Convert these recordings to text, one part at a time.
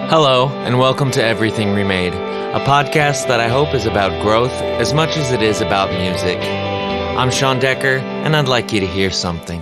Hello, and welcome to Everything Remade, a podcast that I hope is about growth as much as it is about music. I'm Sean Decker, and I'd like you to hear something.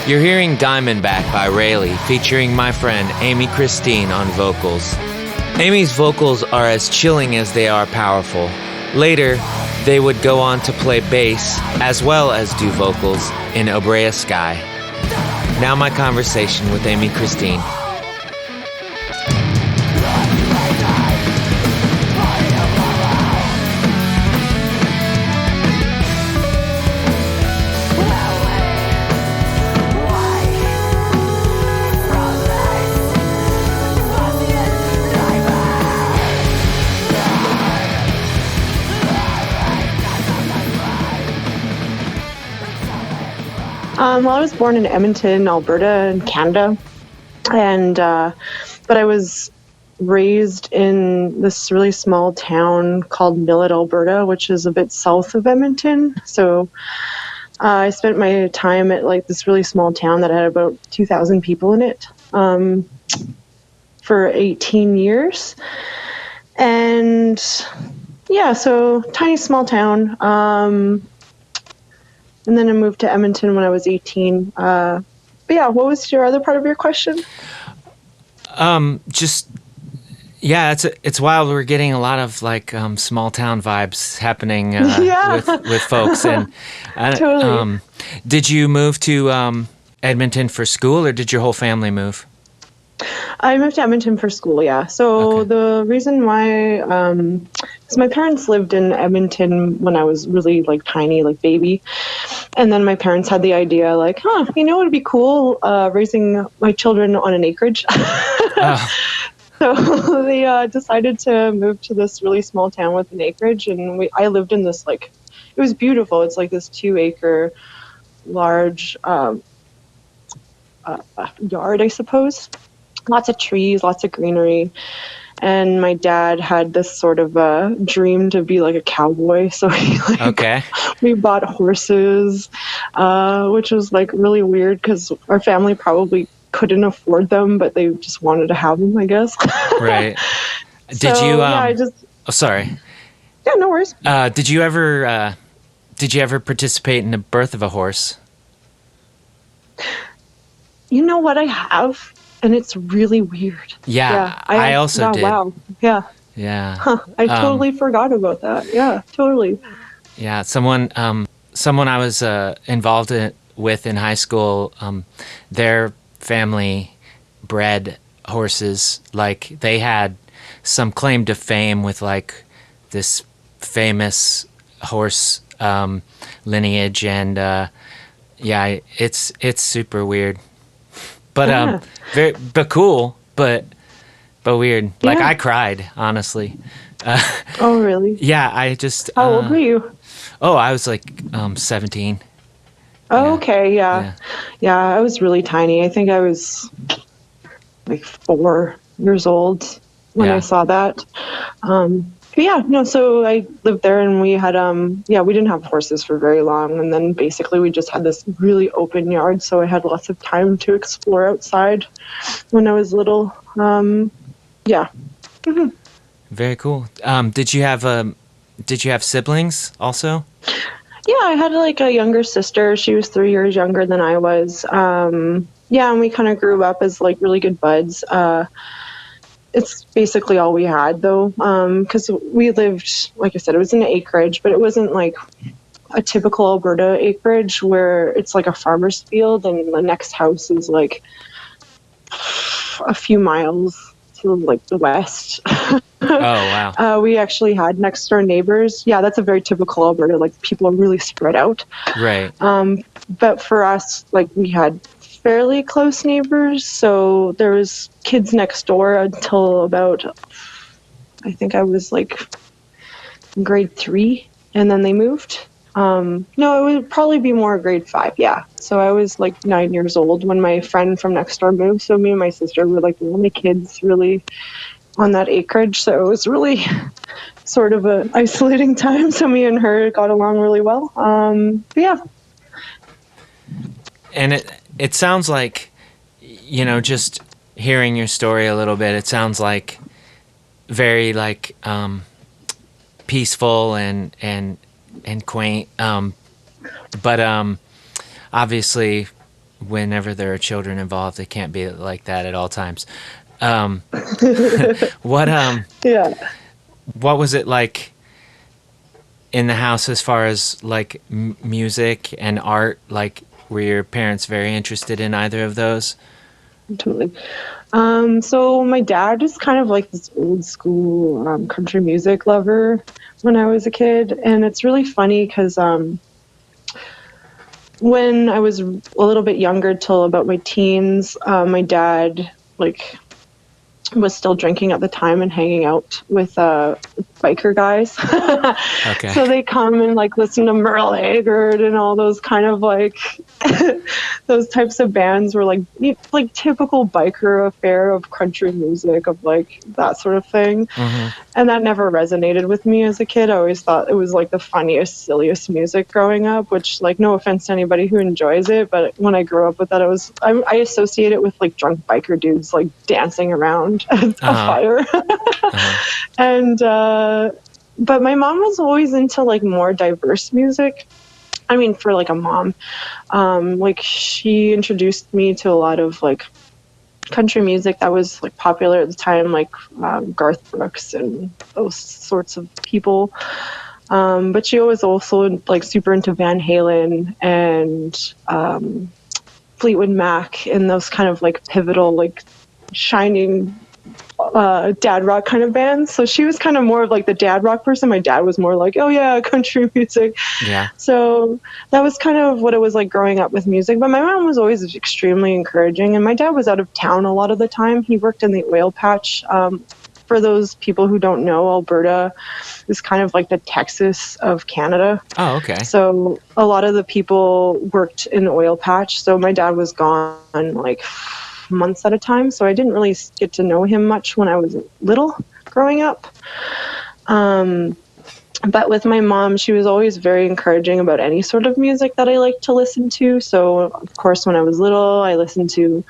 You're hearing Diamondback by Rayleigh, featuring my friend Amy Christine on vocals. Amy's vocals are as chilling as they are powerful. Later, they would go on to play bass as well as do vocals in Obroa-skai. Now my conversation with Amy Christine. Well, I was born in Edmonton, Alberta, in Canada, and but I was raised in this really small town called Millet, Alberta, which is a bit south of Edmonton. So I spent my time at like this really small town that had about 2,000 people in it for 18 years, and yeah, so tiny small town. And then I moved to Edmonton when I was 18. But yeah, what was your other part of your question? It's wild. We're getting a lot of like small town vibes happening with folks. And Totally. Did you move to Edmonton for school, or did your whole family move? I moved to Edmonton for school, yeah. So Okay. the reason why, because my parents lived in Edmonton when I was really like tiny, like baby. And then my parents had the idea like, it would be cool raising my children on an acreage. So they decided to move to this really small town with an acreage. And I lived in this like, it was beautiful. It's like this 2-acre large yard, I suppose. Lots of trees, lots of greenery. And my dad had this sort of dream to be like a cowboy. So we bought horses, which was like really weird because our family probably couldn't afford them, but they just wanted to have them, I guess. Right. Sorry. Yeah, no worries. Did you ever participate in the birth of a horse? You know what, I have, and it's really weird. Yeah, I also did. Wow. Yeah. Yeah. Huh, I totally forgot about that. Yeah, totally. Yeah, someone I was involved with in high school, their family bred horses. Like they had some claim to fame with like this famous horse lineage, and it's super weird. But but cool, but weird. Yeah. Like I cried, honestly. Oh, really? Yeah, I just. How old were you? Oh, I was like 17. Oh, yeah. Okay, yeah. I was really tiny. I think I was like 4 years old when I saw that. So I lived there, and we had we didn't have horses for very long, and then basically we just had this really open yard, so I had lots of time to explore outside when I was little. Mm-hmm. Very cool. Did you have siblings also? Yeah, I had like a younger sister. She was 3 years younger than I was. And we kind of grew up as like really good buds. It's basically all we had, though, because we lived, like I said, it was in an acreage, but it wasn't like a typical Alberta acreage where it's like a farmer's field and the next house is like a few miles to like the west. Oh, wow. We actually had next door neighbors. Yeah, that's a very typical Alberta, like people are really spread out. Right. But for us, like we had fairly close neighbors, so there was kids next door until about, I think I was like in grade 3, and then they moved. No, it would probably be more grade 5. Yeah. So I was like 9 years old when my friend from next door moved. So me and my sister were like the only kids really on that acreage. So it was really sort of a isolating time. So me and her got along really well. But yeah. And it sounds like, just hearing your story a little bit, it sounds like very like peaceful and quaint. But obviously, whenever there are children involved, it can't be like that at all times. What Yeah. what was it like in the house as far as like music and art? Like, were your parents very interested in either of those? Totally. So my dad is kind of like this old school country music lover when I was a kid. And it's really funny because when I was a little bit younger, till about my teens, my dad like was still drinking at the time and hanging out with biker guys. Okay. So they come and like listen to Merle Haggard and all those kind of like those types of bands were like typical biker affair of country music, of like that sort of thing. Mm-hmm. And that never resonated with me as a kid. I always thought it was like the funniest, silliest music growing up, which, like, no offense to anybody who enjoys it, but when I grew up with that, I associate it with like drunk biker dudes like dancing around a fire. And but my mom was always into like more diverse music. I mean, for like a mom, like she introduced me to a lot of like country music that was like popular at the time, like Garth Brooks and those sorts of people. But she was also like super into Van Halen and Fleetwood Mac and those kind of like pivotal, like shining dad rock kind of bands. So she was kind of more of like the dad rock person. My dad was more like, oh yeah, country music. Yeah. So that was kind of what it was like growing up with music. But my mom was always extremely encouraging, and my dad was out of town a lot of the time. He worked in the oil patch. For those people who don't know, Alberta is kind of like the Texas of Canada. Oh, okay. So a lot of the people worked in the oil patch. So my dad was gone like months at a time, so I didn't really get to know him much when I was little growing up. But with my mom, she was always very encouraging about any sort of music that I liked to listen to. So of course, when I was little, I listened to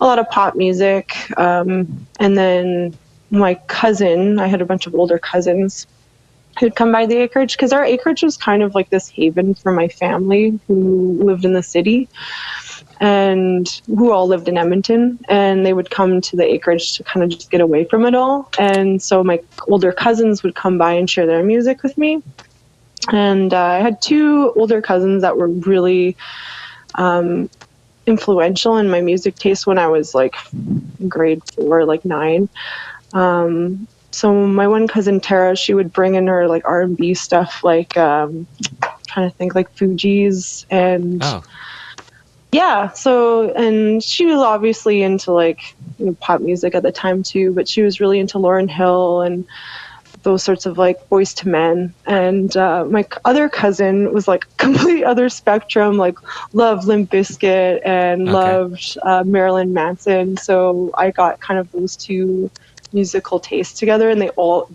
a lot of pop music. And then my cousin, I had a bunch of older cousins who'd come by the acreage, because our acreage was kind of like this haven for my family who lived in the city and who all lived in Edmonton, and they would come to the acreage to kind of just get away from it all. And so my older cousins would come by and share their music with me. And I had two older cousins that were really influential in my music taste when I was like grade 4, like 9. So my one cousin Tara, she would bring in her like R&B stuff, like trying to think, like Fugees and yeah. So, and she was obviously into like pop music at the time too, but she was really into Lauryn Hill and those sorts of like Boys to Men. And my other cousin was like complete other spectrum, like loved Limp Bizkit and loved Marilyn Manson. So I got kind of those two musical tastes together, and they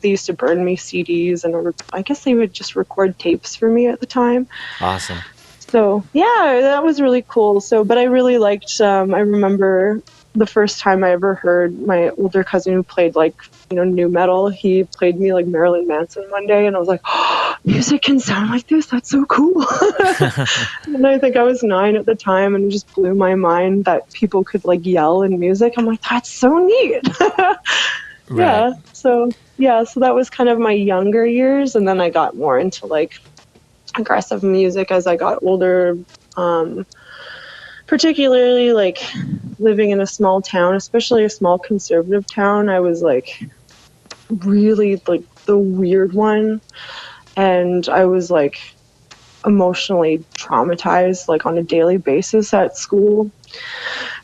used to burn me CDs, and I guess they would just record tapes for me at the time. Awesome. So yeah, that was really cool. So, but I really liked, I remember the first time I ever heard my older cousin who played like, nu metal, he played me like Marilyn Manson one day, and I was like, oh, music can sound like this. That's so cool. And I think I was 9 at the time, and it just blew my mind that people could like yell in music. I'm like, that's so neat. Right. So that was kind of my younger years, and then I got more into like aggressive music as I got older, particularly like living in a small town, especially a small conservative town. I was like really like the weird one, and I was like emotionally traumatized like on a daily basis at school.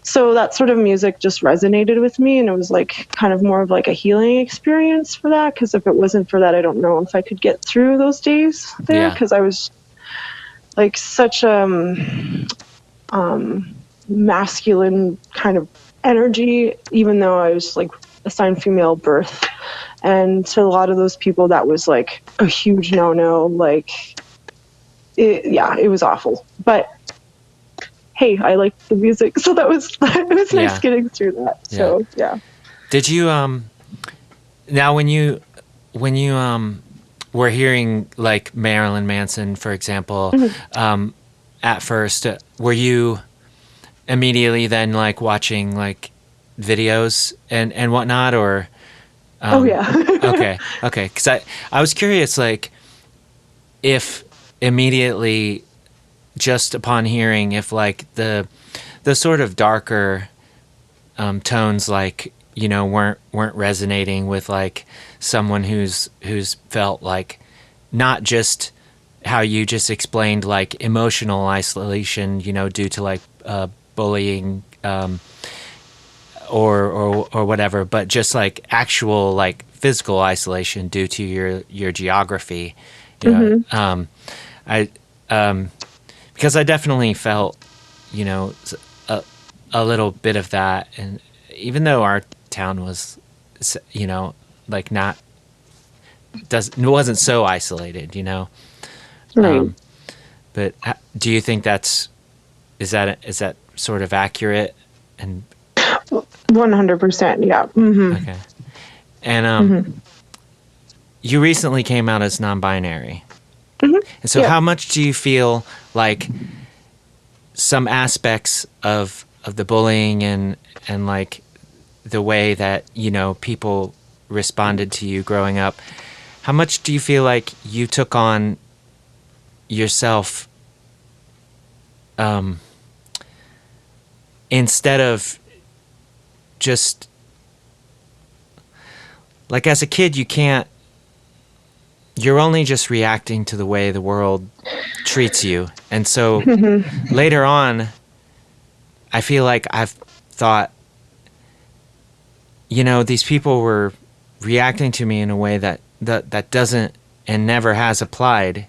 So that sort of music just resonated with me, and it was like kind of more of like a healing experience for that, because if it wasn't for that, I don't know if I could get through those days there, because I was like such masculine kind of energy, even though I was like assigned female birth. And to a lot of those people, that was like a huge no-no. Like, it was awful. But hey, I liked the music, so it was nice getting through that. So yeah. Did you now when you were hearing like Marilyn Manson, for example, at first, were you immediately then like watching like videos and whatnot, or? Oh yeah. okay. Because I was curious, like, if immediately, just upon hearing, if like the sort of darker tones, like, you know, weren't resonating with like someone who's felt like not just how you just explained, like emotional isolation, you know, due to like bullying. Or whatever, but just like actual like physical isolation due to your geography, you know. Because I definitely felt, you know, a little bit of that, and even though our town was, you know, like wasn't so isolated, you know. Right. But do you think is that sort of accurate? And 100%, yeah. Mm-hmm. Okay. And you recently came out as non-binary. Mm-hmm. And so how much do you feel like some aspects of the bullying and like the way that, you know, people responded to you growing up, how much do you feel like you took on yourself instead of just like, as a kid, you're only just reacting to the way the world treats you. And so later on, I feel like I've thought, you know, these people were reacting to me in a way that doesn't and never has applied,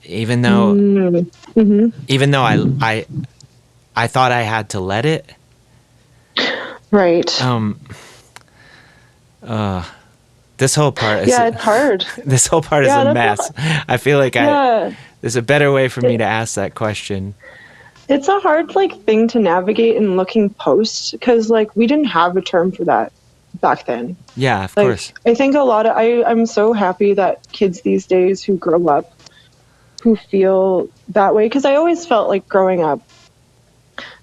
even though I thought I had to let it. Right. This whole part is it's hard. This whole part is a mess. I feel like there's a better way for me to ask that question. It's a hard like thing to navigate in looking post, because like we didn't have a term for that back then. Yeah, of like, course. I think I'm so happy that kids these days who grow up who feel that way, because I always felt like growing up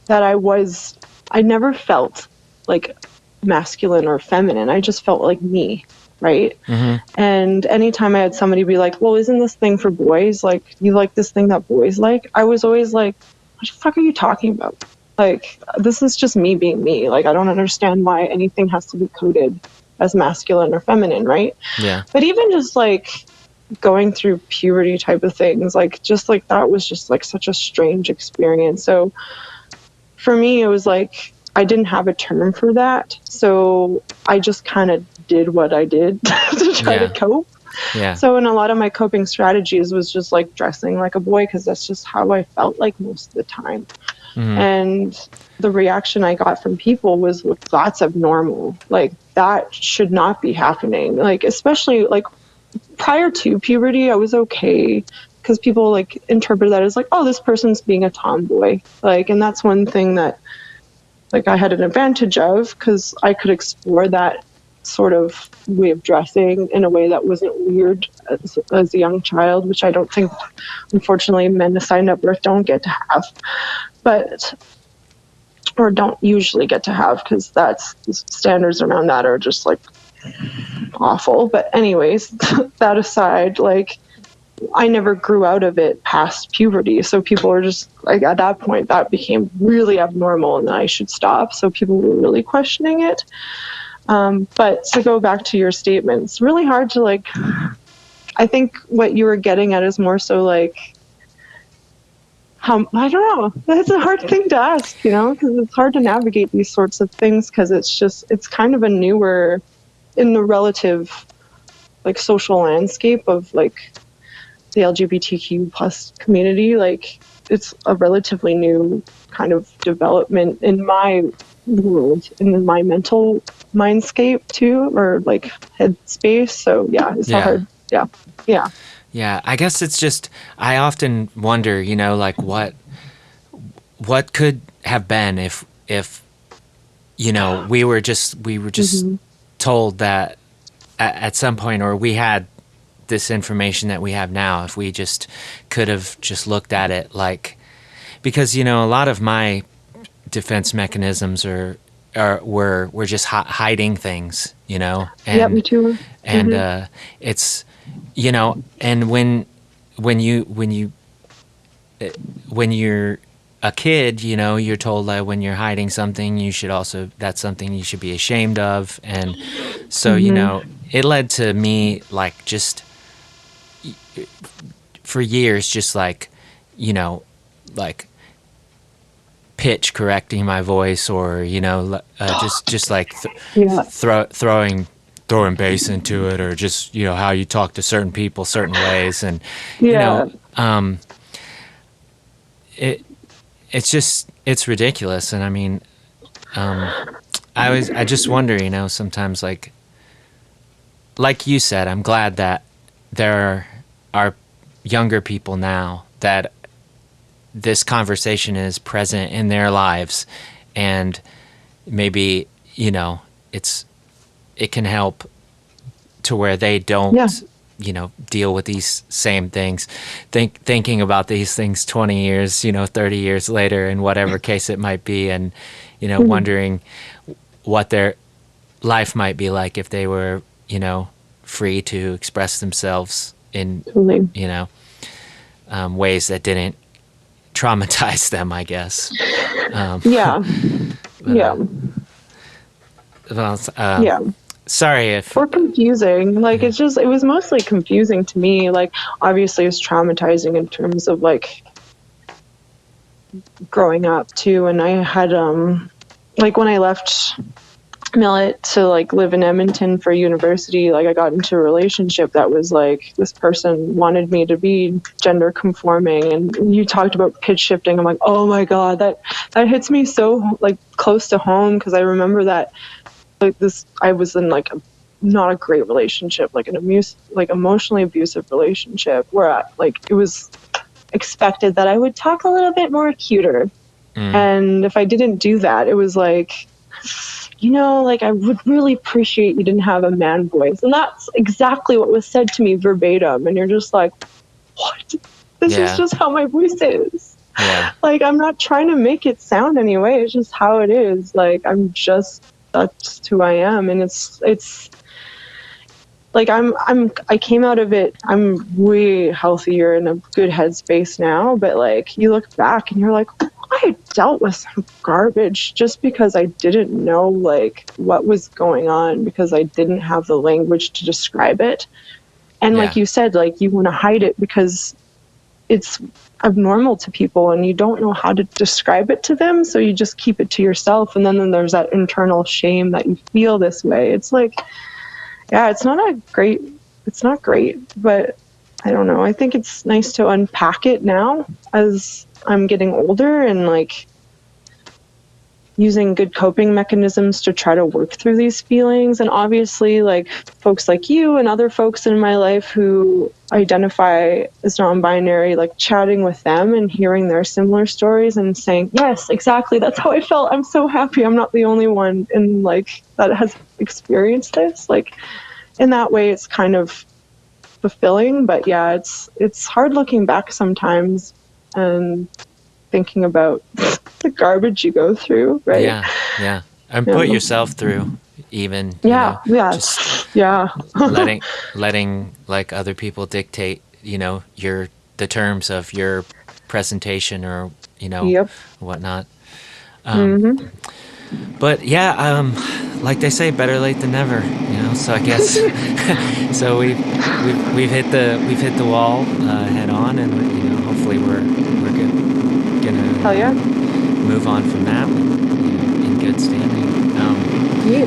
that I never felt like masculine or feminine. I just felt like me, right? Mm-hmm. And anytime I had somebody be like, well, isn't this thing for boys? Like, you like this thing that boys like? I was always like, what the fuck are you talking about? Like, this is just me being me. Like, I don't understand why anything has to be coded as masculine or feminine, right? Yeah. But even just like going through puberty type of things, like just like that was just like such a strange experience. So for me, it was like I didn't have a term for that. So I just kind of did what I did to try to cope. Yeah. So in a lot of my coping strategies was just like dressing like a boy, because that's just how I felt like most of the time. Mm-hmm. And the reaction I got from people was, well, that's abnormal. Like, that should not be happening. Like, especially like prior to puberty, I was okay, because people like interpret that as like, oh, this person's being a tomboy. Like, and that's one thing that like I had an advantage of, because I could explore that sort of way of dressing in a way that wasn't weird as a young child, which I don't think, unfortunately, men assigned at birth don't get to have, or don't usually get to have, because the standards around that are just like awful. But anyways, that aside, like, I never grew out of it past puberty. So people were just like, at that point, that became really abnormal and I should stop. So people were really questioning it. But to go back to your statement, it's really hard to like, I think what you were getting at is more so like, I don't know. That's a hard thing to ask, you know, because it's hard to navigate these sorts of things, because it's kind of a newer in the relative like social landscape of like the LGBTQ plus community, like it's a relatively new kind of development in my world, in my mental mindscape too, or like headspace. So yeah, it's hard. Yeah, I guess it's just, I often wonder, like what could have been if we were just Mm-hmm. told that at some point, or we had this information that we have now, if we just could have just looked at it like, because a lot of my defense mechanisms were just hiding things, and Yeah, me too. and Mm-hmm. it's and when you're a kid, you're told that when you're hiding something, that's something you should be ashamed of. And so, Mm-hmm. it led to me like just for years, just like, like pitch correcting my voice, or, just like Yeah. throwing bass into it, or just, how you talk to certain people certain ways. And, Yeah. um, it's ridiculous. And I mean, I just wonder, sometimes, like you said, I'm glad that there are younger people now that this conversation is present in their lives, and maybe, it can help to where they Yeah. don't, deal with these same things, thinking about these things 20 years, 30 years later, in whatever case it might be, and, Mm-hmm. wondering what their life might be like if they were, free to express themselves in, Totally. ways that didn't traumatize them, I guess. Yeah. But, Yeah. well, Yeah. sorry if, Or confusing. Like it was mostly confusing to me. Like obviously it's traumatizing in terms of like growing up too. And I had like when I left Millet to like live in Edmonton for university, like I got into a relationship that was like this person wanted me to be gender conforming, and you talked about pitch shifting. I'm like, oh my god, that hits me so like close to home, because I remember that like this I was in like not a great relationship, like an emotionally abusive relationship, where like it was expected that I would talk a little bit more cuter, and if I didn't do that, it was like, like I would really appreciate you didn't have a man voice. And that's exactly what was said to me verbatim. And you're just like, what? This is yeah, just how my voice is. yeah, Like, I'm not trying to make it sound anyway. It's just how it is. Like, that's who I am. And it's like, I came out of it. I'm way healthier in a good headspace now. But like, you look back and you're like, I dealt with some garbage just because I didn't know like what was going on, because I didn't have the language to describe it. And like yeah, you said, like you want to hide it because it's abnormal to people and you don't know how to describe it to them. So you just keep it to yourself. And then there's that internal shame that you feel this way. It's like, yeah, it's not great, but I don't know. I think it's nice to unpack it now as I'm getting older, and like using good coping mechanisms to try to work through these feelings. And obviously, like folks like you and other folks in my life who identify as non-binary, like chatting with them and hearing their similar stories and saying, yes, exactly, that's how I felt. I'm so happy I'm not the only one in like that has experienced this. Like in that way, it's kind of fulfilling. But yeah, it's hard looking back sometimes and thinking about the garbage you go through, right? yeah, and Yeah. put yourself through, even, Yeah. just Yeah. letting like other people dictate, the terms of your presentation, or, Yep. whatnot. Mm-hmm. But yeah, like they say, better late than never. So I guess so we've hit the wall head on, and hopefully we're Hell yeah. gonna move on from that in good standing. Yeah.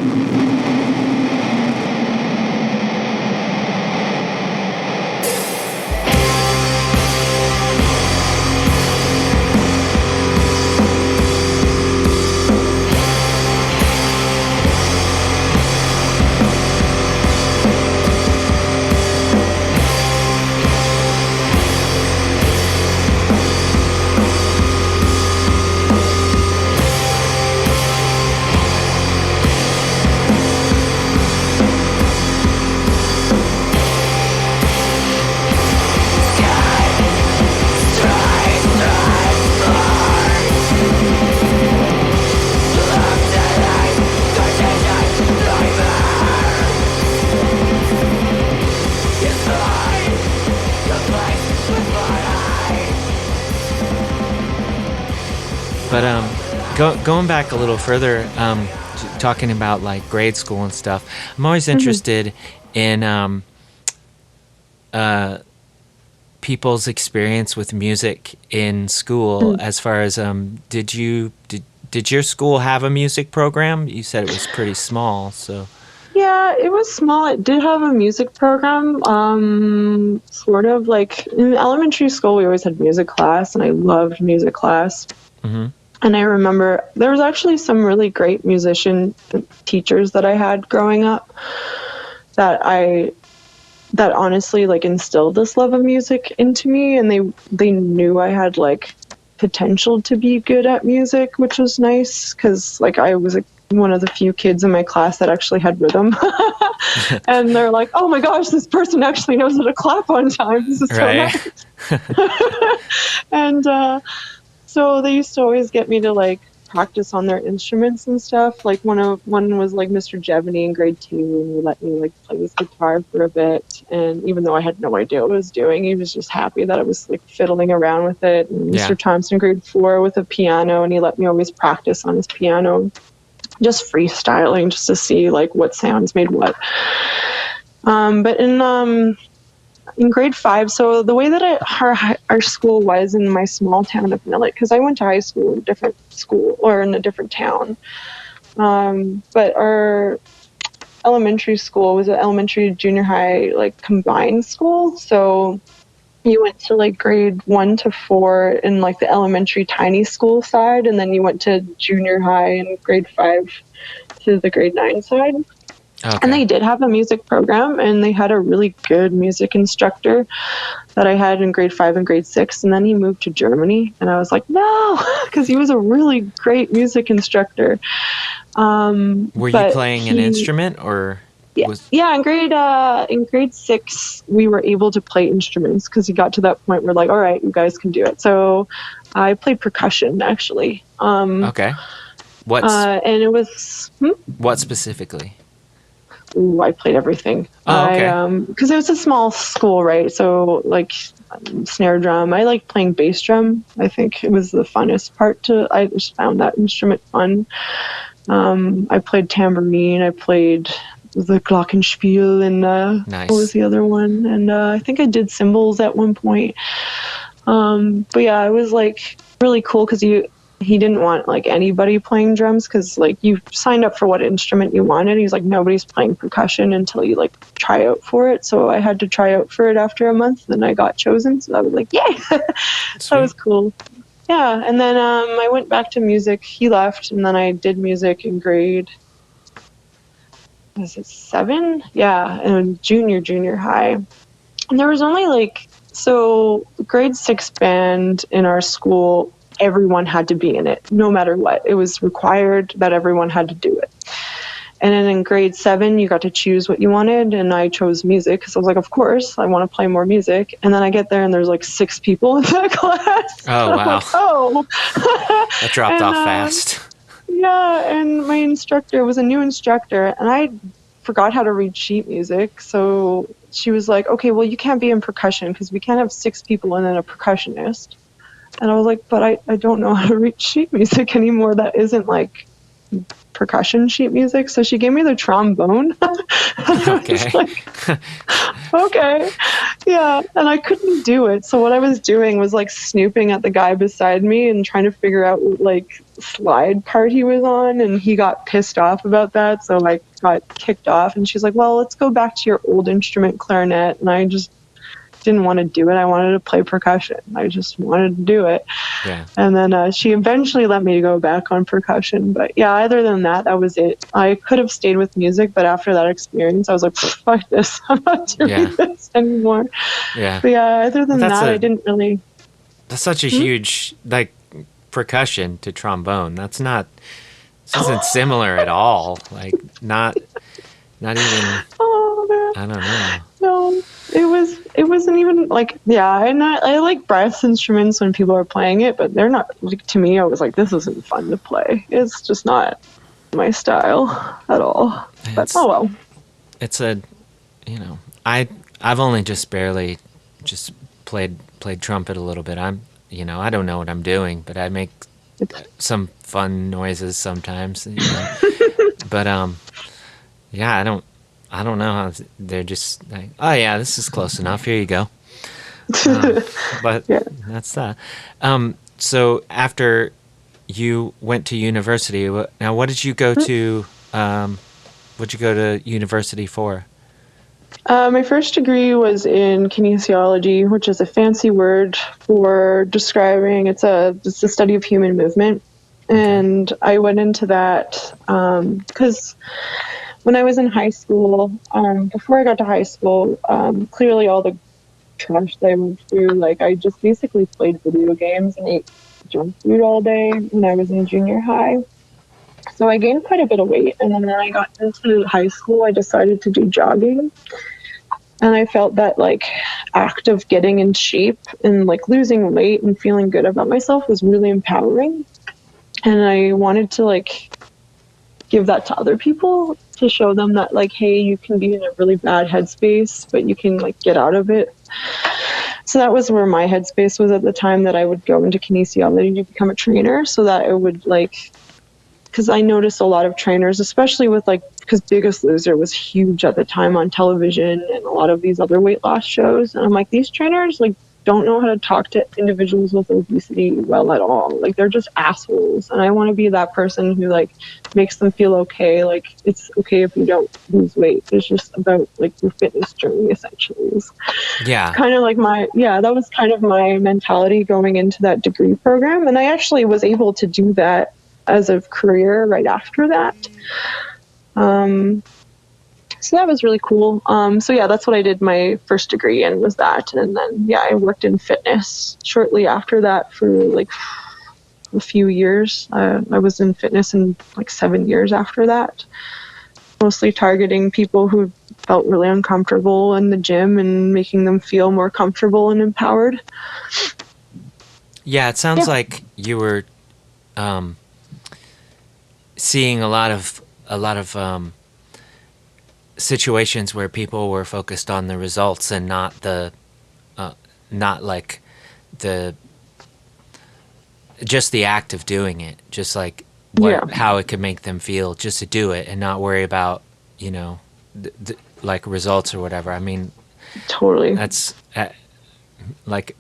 But going back a little further, talking about like grade school and stuff, I'm always interested in people's experience with music in school. As far as did your school have a music program? You said it was pretty small, so. Yeah, it was small. It did have a music program. Sort of like in elementary school, we always had music class, and I loved music class. Mm-hmm. And I remember there was actually some really great musician teachers that I had growing up that honestly like instilled this love of music into me, and they knew I had like potential to be good at music, which was nice because like I was one of the few kids in my class that actually had rhythm. And they're like, oh my gosh, this person actually knows how to clap on time. This is so nice. And so they used to always get me to like practice on their instruments and stuff. Like one was like Mr. Jevony in grade 2, and he let me like play his guitar for a bit. And even though I had no idea what I was doing, he was just happy that I was like fiddling around with it. And Mr. Thompson grade 4 with a piano, and he let me always practice on his piano, just freestyling, just to see like what sounds made what. But in grade 5, so the way that our school was in my small town of Millet, because I went to high school in a different school or in a different town, but our elementary school was an elementary junior high like combined school. So you went to like grade 1 to 4 in like the elementary tiny school side, and then you went to junior high in grade 5 to the grade 9 side. Okay. And they did have a music program, and they had a really good music instructor that I had in grade 5 and grade 6. And then he moved to Germany, and I was like, no, because he was a really great music instructor. Were you playing an instrument, or? Yeah, in grade 6, we were able to play instruments because he got to that point where like, all right, you guys can do it. So I played percussion actually. Okay. And it was what specifically? Ooh, I played everything. Oh, okay. Because it was a small school, right? So like snare drum. I like playing bass drum. I think it was the funnest part I just found that instrument fun. I played tambourine. I played the glockenspiel, and nice. What was the other one? And I think I did cymbals at one point. But yeah, it was like really cool because he didn't want like anybody playing drums, because like you signed up for what instrument you wanted. He's like, nobody's playing percussion until you like try out for it. So I had to try out for it after a month, and I got chosen. So I was like, yay. That was cool. Yeah. And then I went back to music. He left, and then I did music in grade, was it 7? Yeah. And junior high. And there was only grade 6 band in our school, everyone had to be in it, no matter what. It was required that everyone had to do it. And then in grade 7, you got to choose what you wanted, and I chose music because I was like, of course, I want to play more music. And then I get there, and there's like 6 people in that class. Oh, wow. Like, oh. That dropped off fast. Yeah, and my instructor was a new instructor, and I forgot how to read sheet music. So she was like, okay, well, you can't be in percussion because we can't have 6 people and then a percussionist. And I was like, but I don't know how to read sheet music anymore. That isn't like percussion sheet music. So she gave me the trombone. Okay. Okay. Yeah. And I couldn't do it. So what I was doing was like snooping at the guy beside me and trying to figure out what like slide part he was on. And he got pissed off about that. So I got kicked off, and she's like, well, let's go back to your old instrument, clarinet. And I just didn't want to do it. I wanted to play percussion. I just wanted to do it. Yeah. And then she eventually let me go back on percussion. But yeah, other than that, that was it. I could have stayed with music, but after that experience, I was like, fuck this. I'm not doing this anymore. Yeah. But yeah, other than I didn't really. That's such a huge, like, percussion to trombone. This isn't similar at all. Like, not even. Oh, man. I don't know. No. It wasn't even like, yeah, and I like brass instruments when people are playing it, but they're not, like, to me, I was like, this isn't fun to play. It's just not my style at all. But oh well. It's I've only just barely just played trumpet a little bit. I don't know what I'm doing, but I make some fun noises sometimes, but yeah, I don't know how they're just like, oh yeah, this is close enough. Here you go. But Yeah. that's that. So after you went to university, now what did you go to? What'd you go to university for? My first degree was in kinesiology, which is a fancy word for describing it's the study of human movement. And I went into that because when I was in high school, before I got to high school, clearly all the trash that I went through, like I just basically played video games and ate junk food all day when I was in junior high. So I gained quite a bit of weight. And then when I got into high school, I decided to do jogging. And I felt that like act of getting in shape and like losing weight and feeling good about myself was really empowering. And I wanted to like give that to other people to show them that like, hey, you can be in a really bad headspace, but you can like get out of it. So that was where my headspace was at the time, that I would go into kinesiology to become a trainer, so that I would like, because I noticed a lot of trainers, especially with like, because Biggest Loser was huge at the time on television and a lot of these other weight loss shows. And I'm like, these trainers like don't know how to talk to individuals with obesity well at all. Like they're just assholes. And I want to be that person who like makes them feel okay. Like it's okay if you don't lose weight. It's just about like your fitness journey essentially. Yeah. Kind of like that was kind of my mentality going into that degree program. And I actually was able to do that as a career right after that. So that was really cool. So yeah, that's what I did my first degree in, was that. And then, yeah, I worked in fitness shortly after that for like a few years. I was in fitness in like 7 years after that, mostly targeting people who felt really uncomfortable in the gym and making them feel more comfortable and empowered. Yeah, it sounds like you were seeing a lot of situations where people were focused on the results and not like just the act of doing it, just like how it could make them feel just to do it and not worry about, like results or whatever. I mean, totally. That's like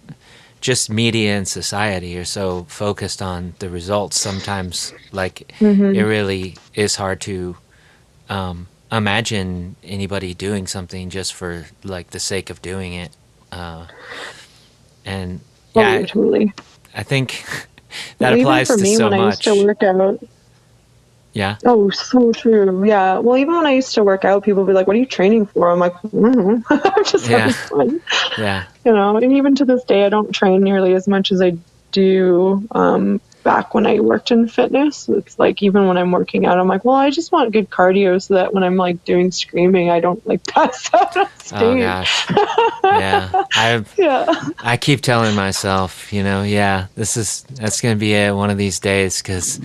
just media and society are so focused on the results sometimes, like it really is hard to imagine anybody doing something just for like the sake of doing it. And yeah, totally. I think that applies to so much. I used to work out. Yeah. Oh, so true. Yeah. Well, even when I used to work out, people would be like, "What are you training for?" I'm like, I'm just having fun. Yeah. And even to this day, I don't train nearly as much as I do back when I worked in fitness. It's like, even when I'm working out, I'm like, well, I just want good cardio so that when I'm like doing screaming, I don't like pass out on stage. Oh gosh. Yeah. I keep telling myself, that's going to be it one of these days, because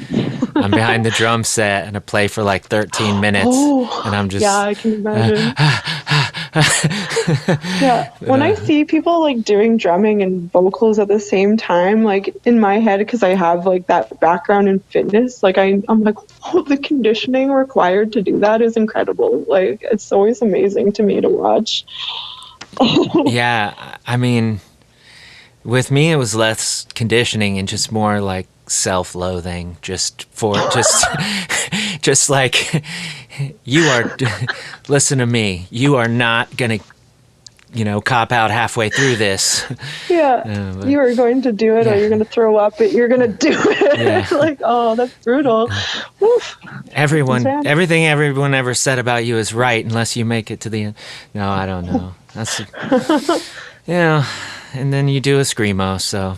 I'm behind the drum set and I play for like 13 minutes and I'm just... Yeah, I can imagine. Yeah. When I see people like doing drumming and vocals at the same time, like in my head, because I have like that background in fitness, like I'm like, the conditioning required to do that is incredible. Like it's always amazing to me to watch. Yeah, I mean, with me it was less conditioning and just more like self-loathing, just like, you are, listen to me, you are not gonna cop out halfway through this. Yeah, you are going to do it, or you're going to throw up, but you're going to do it. Yeah. Like, oh, that's brutal. Oof. Everything everyone ever said about you is right unless you make it to the end. No, I don't know. That's, and then you do a screamo, so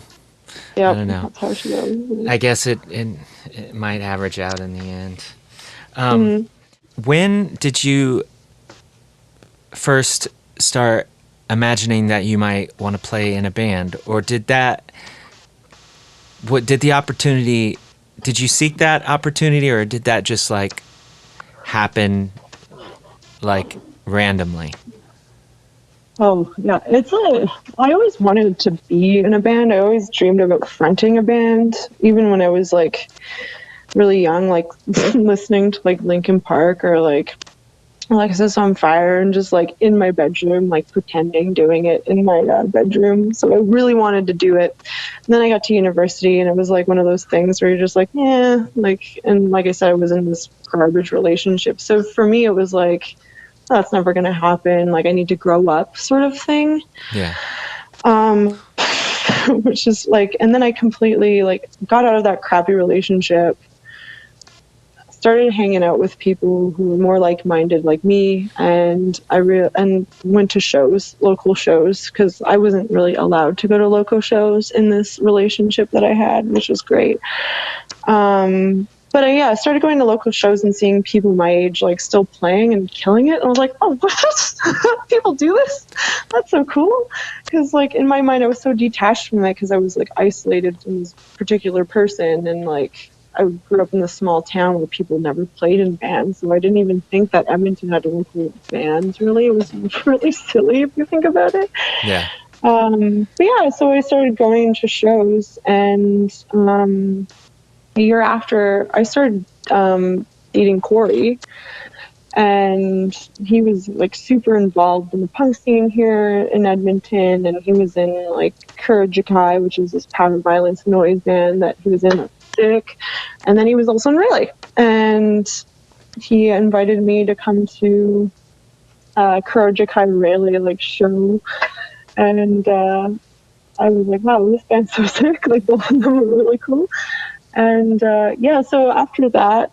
I don't know. That's how she goes. I guess it might average out in the end. When did you first start imagining that you might want to play in a band, or did you seek that opportunity, or did that just like happen like randomly? Oh, yeah. I always wanted to be in a band. I always dreamed about fronting a band, even when I was like really young, like listening to like Linkin Park or like Alexis on Fire and just like in my bedroom, like pretending doing it in my bedroom. So I really wanted to do it. And then I got to university and it was like one of those things where you're just like, yeah, like, and like I said, I was in this garbage relationship. So for me, it was like, oh, that's never going to happen. Like I need to grow up sort of thing. Yeah. Um, which is like, and then I completely like got out of that crappy relationship, started hanging out with people who were more like-minded like me, and and went to shows, local shows, because I wasn't really allowed to go to local shows in this relationship that I had, which was great. But yeah, I started going to local shows and seeing people my age like still playing and killing it. And I was like, oh, what? People do this? That's so cool. Because like in my mind, I was so detached from that because I was like isolated from this particular person, and like I grew up in this small town where people never played in bands, so I didn't even think that Edmonton had local bands. Really, it was really silly if you think about it. Yeah. But yeah, so I started going to shows, and a year after I started dating Corey, and he was like super involved in the punk scene here in Edmonton, and he was in like Obroa-skai, which is this power violence noise band that he was in at Sick, and then he was also in Rayleigh, and he invited me to come to Obroa-skai Rayleigh like show, and I was like, wow, this band's so sick, like both of them were really cool. And yeah, so after that,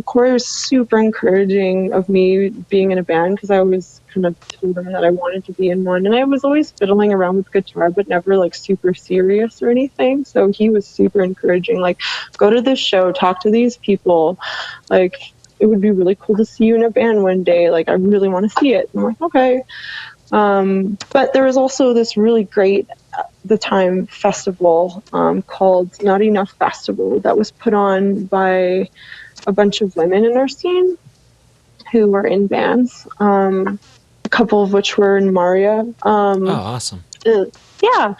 Corey was super encouraging of me being in a band because I always kind of told him that I wanted to be in one. And I was always fiddling around with guitar, but never like super serious or anything. So he was super encouraging, like, go to this show, talk to these people. Like, it would be really cool to see you in a band one day. Like, I really want to see it. And I'm like, okay. But there was also this really great, at the time, festival called Not Enough Festival that was put on by a bunch of women in our scene who were in bands, a couple of which were in Maria. Oh, awesome. Yeah,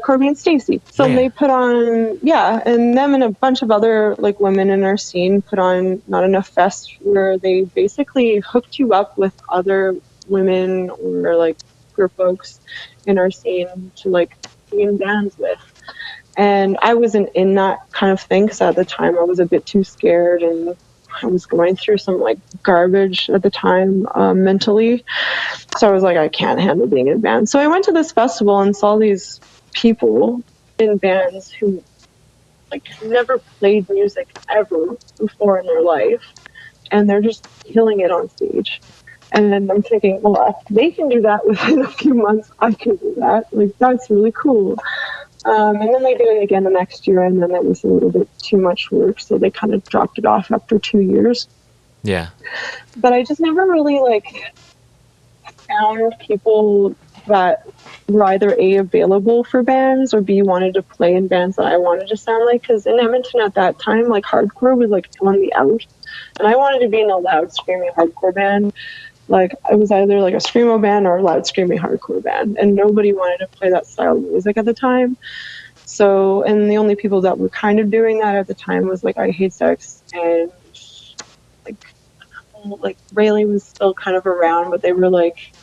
Corby and Stacy. So Yeah. they put on, yeah, and them and a bunch of other like women in our scene put on Not Enough Fest, where they basically hooked you up with other women or like queer folks in our scene to like be in bands with. And I wasn't in that kind of thing because at the time I was a bit too scared and I was going through some like garbage at the time mentally. So I was like, I can't handle being in bands. So I went to this festival and saw these people in bands who like never played music ever before in their life. And they're just killing it on stage. And then I'm thinking, well, if they can do that within a few months, I can do that. Like, that's really cool. And then they did it again the next year, and then it was a little bit too much work, so they kind of dropped it off after 2 years. Yeah. But I just never really, like, found people that were either A, available for bands, or B, wanted to play in bands that I wanted to sound like. Because in Edmonton at that time, like, hardcore was, like, on the out. And I wanted to be in a loud, screaming hardcore band. Like, I was either like a screamo band or a loud screaming hardcore band, and nobody wanted to play that style of music at the time. So, and the only people that were kind of doing that at the time was like I Hate Sex, and like Rayleigh was still kind of around, but they were like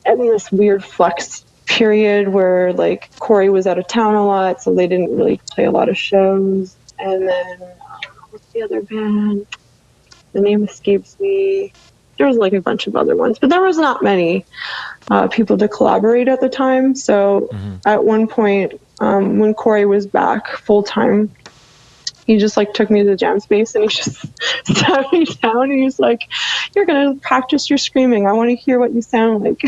in this weird flux period where like Corey was out of town a lot, so they didn't really play a lot of shows. And then what's the other band? The name escapes me. There was like a bunch of other ones, but there was not many people to collaborate at the time. So at one point, when Corey was back full time, he just like took me to the jam space and he just sat me down and he's like, "You're gonna practice your screaming. I want to hear what you sound like."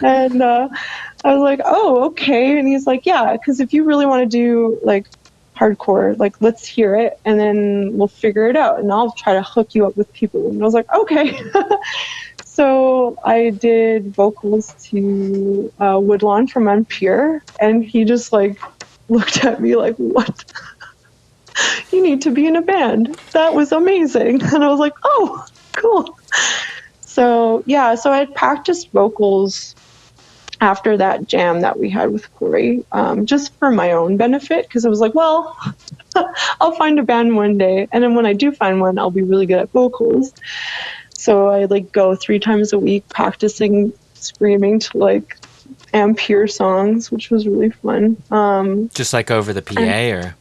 And I was like, "Oh, okay." And he's like, "Yeah, because if you really want to do like hardcore, like let's hear it and then we'll figure it out and I'll try to hook you up with people." And I was like, okay. So I did vocals to Woodlawn from Unpure, and he just like looked at me like, "What? You need to be in a band. That was amazing." And I was like, "Oh, cool." So yeah, so I had practiced vocals after that jam that we had with Corey, just for my own benefit, because I was like, well, I'll find a band one day, and then when I do find one, I'll be really good at vocals. So I like go 3 times a week practicing screaming to like Ampere songs, which was really fun. Just like over the PA, or?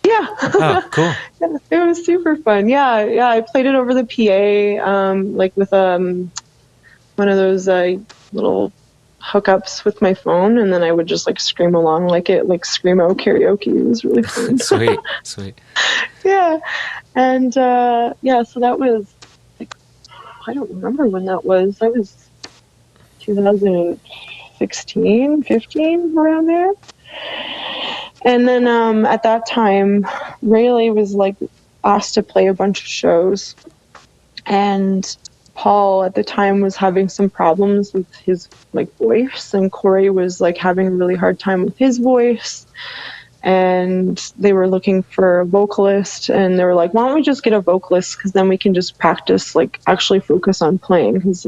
Yeah. Oh, cool. Yeah, it was super fun. Yeah, I played it over the PA, like with one of those little hookups with my phone, and then I would just like scream along like screamo karaoke. It was really fun. Sweet. Yeah, and yeah, so that was like, I don't remember when that was. That was 2016, 15, around there. And then at that time, Rayleigh was like asked to play a bunch of shows, and Paul at the time was having some problems with his like voice, and Corey was like having a really hard time with his voice, and they were looking for a vocalist, and they were like, why don't we just get a vocalist, because then we can just practice, like actually focus on playing, because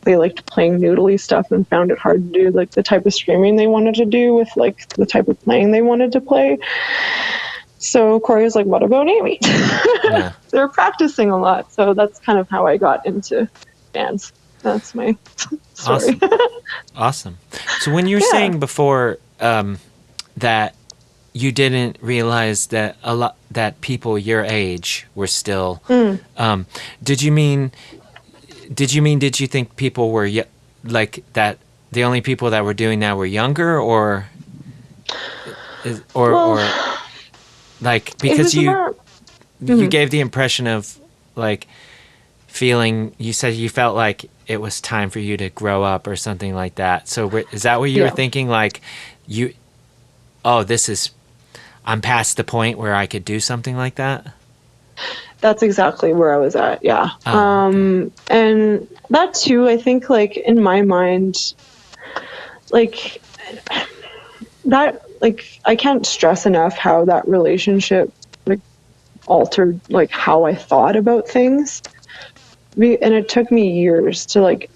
they liked playing noodly stuff and found it hard to do like the type of screaming they wanted to do with like the type of playing they wanted to play. So Corey was like, what about Amy? Yeah. They were practicing a lot. So that's kind of how I got into bands. That's my story. Awesome. So when you were saying before that you didn't realize that that people your age were still, did you think people were like that? The only people that were doing that were younger, or like, because you gave the impression of like feeling, you said you felt like it was time for you to grow up or something like that. So is that what you were thinking? Like I'm past the point where I could do something like that? That's exactly where I was at. Yeah. Okay. And that too, I think like in my mind, like that, like I can't stress enough how that relationship like altered like how I thought about things. And it took me years to like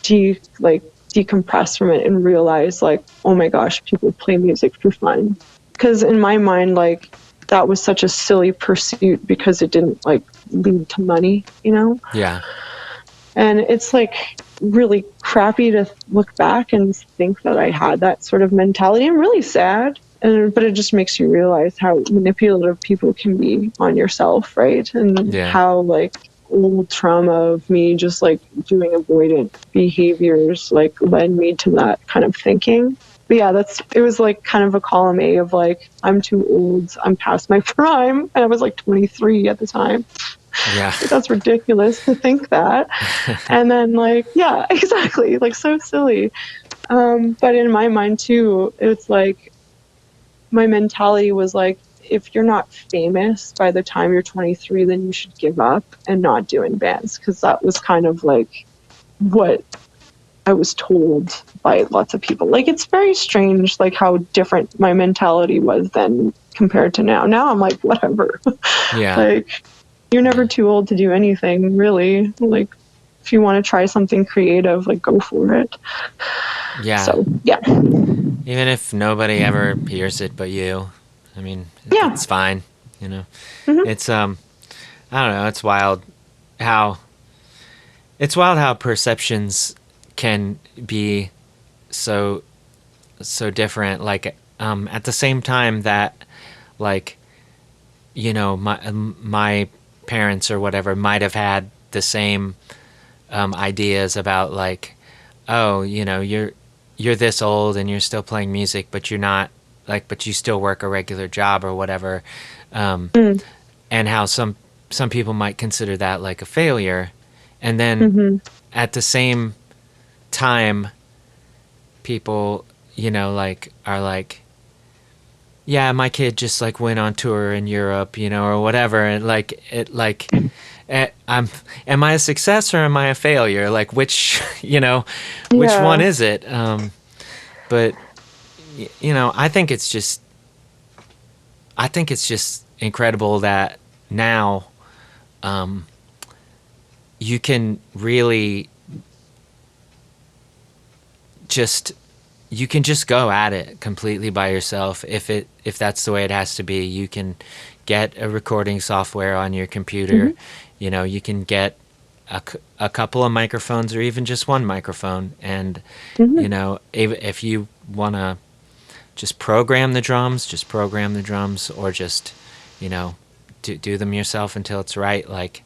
decompress from it and realize like, oh my gosh, people play music for fun. Because in my mind, like that was such a silly pursuit because it didn't like lead to money, you know? Yeah. And it's like really crappy to look back and think that I had that sort of mentality. I'm really sad. But it just makes you realize how manipulative people can be on yourself, right? And how like old trauma of me just like doing avoidant behaviors like led me to that kind of thinking. But yeah, it was like kind of a column A of like, I'm too old, I'm past my prime. And I was like 23 at the time. Yeah. Like, that's ridiculous to think that. And then like, yeah, exactly. Like so silly. But in my mind too, it's like, my mentality was like, if you're not famous by the time you're 23, then you should give up and not do in bands. Because that was kind of like what I was told by lots of people. Like, it's very strange, like how different my mentality was then compared to now. Now I'm like, whatever. Yeah. Like, you're never too old to do anything, really. Like, if you want to try something creative, like, go for it. Yeah. So, yeah. Even if nobody ever hears it but you, I mean, it's fine, you know. Mm-hmm. It's I don't know, it's wild how perceptions can be so different. Like at the same time that, like, you know, my parents or whatever might have had the same ideas about like, oh, you know, you're this old and you're still playing music, but you're not, like, but you still work a regular job or whatever, and how some people might consider that like a failure, and then at the same time, people, you know, like are like, yeah, my kid just like went on tour in Europe, you know, or whatever, and like it, like, am I a success or am I a failure? Like, which, you know, which one is it? But you know, I think it's just incredible that now, you can really just go at it completely by yourself. If that's the way it has to be, you can get a recording software on your computer. You know, you can get a couple of microphones or even just one microphone, and you know, if you want to just program the drums, or just, you know, do them yourself until it's right. Like,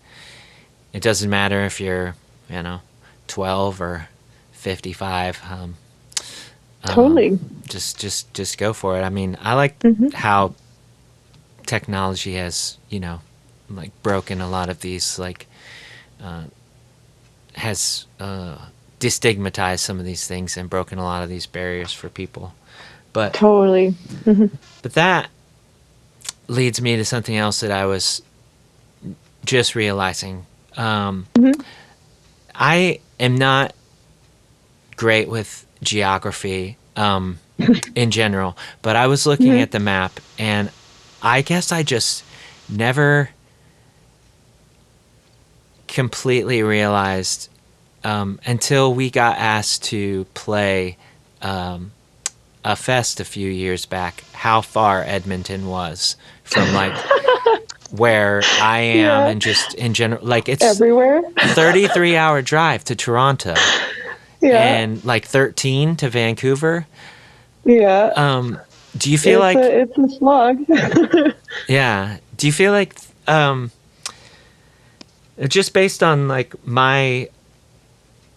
it doesn't matter if you're, you know, 12 or 55. Totally. Just go for it. I mean, I like how technology has, you know, like broken a lot of these, like, has destigmatized some of these things and broken a lot of these barriers for people. But Totally. but that leads me to something else that I was just realizing. I am not great with geography in general, but I was looking at the map, and I guess I just never completely realized until we got asked to play a fest a few years back how far Edmonton was from, like, where I am, and just in general, like, it's everywhere. 33-hour drive to Toronto. And like 13 to Vancouver. Do you feel like it's a slog? Yeah. Do you feel like just based on, like, my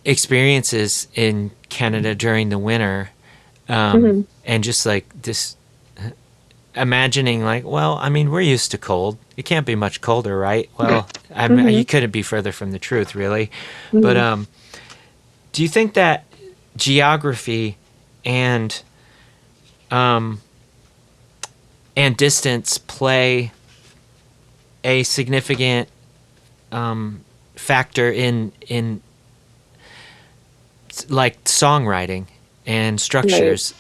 experiences in Canada during the winter, and just like this, imagining, like, well, I mean, we're used to cold. It can't be much colder, right? Well, I mean, you couldn't be further from the truth, really. But do you think that geography and distance play a significant factor in like songwriting and structures,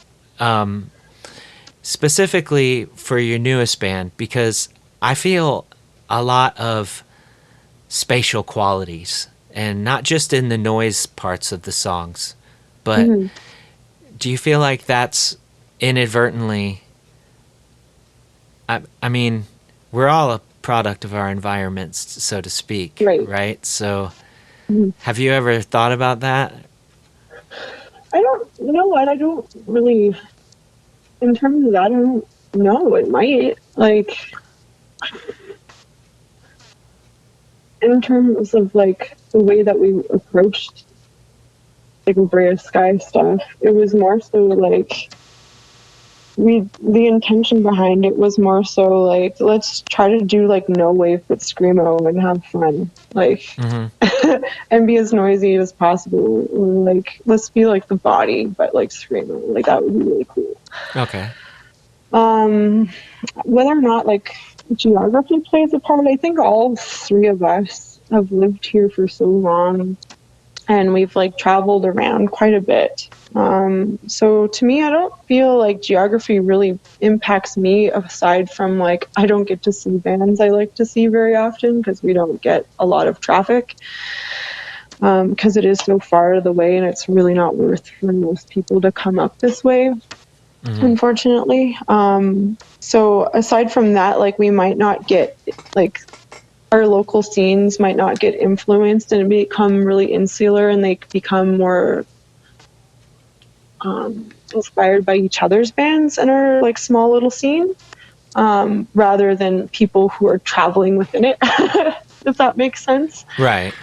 specifically for your newest band? Because I feel a lot of spatial qualities, and not just in the noise parts of the songs, but do you feel like that's inadvertently, I mean, we're all a product of our environments, so to speak, right? So have you ever thought about that? You know what, I don't really, in terms of that, I don't know. It might, like, in terms of, like, the way that we approached, like, Obroa-skai stuff, it was more so, like, the intention behind it was more so, like, let's try to do, like, no wave but screamo and have fun, like, and be as noisy as possible. Like, let's be like the Body, but, like, screamo. Like, that would be really cool. Okay. Whether or not, like, geography plays a part, I think all three of us have lived here for so long, and we've, like, traveled around quite a bit. So to me, I don't feel like geography really impacts me, aside from, like, I don't get to see bands I like to see very often because we don't get a lot of traffic, because it is so far out of the way, and it's really not worth for most people to come up this way, unfortunately. So aside from that, like, we might not get, like, our local scenes might not get influenced and become really insular, and they become more inspired by each other's bands in our, like, small little scene, rather than people who are traveling within it, if that makes sense. Right.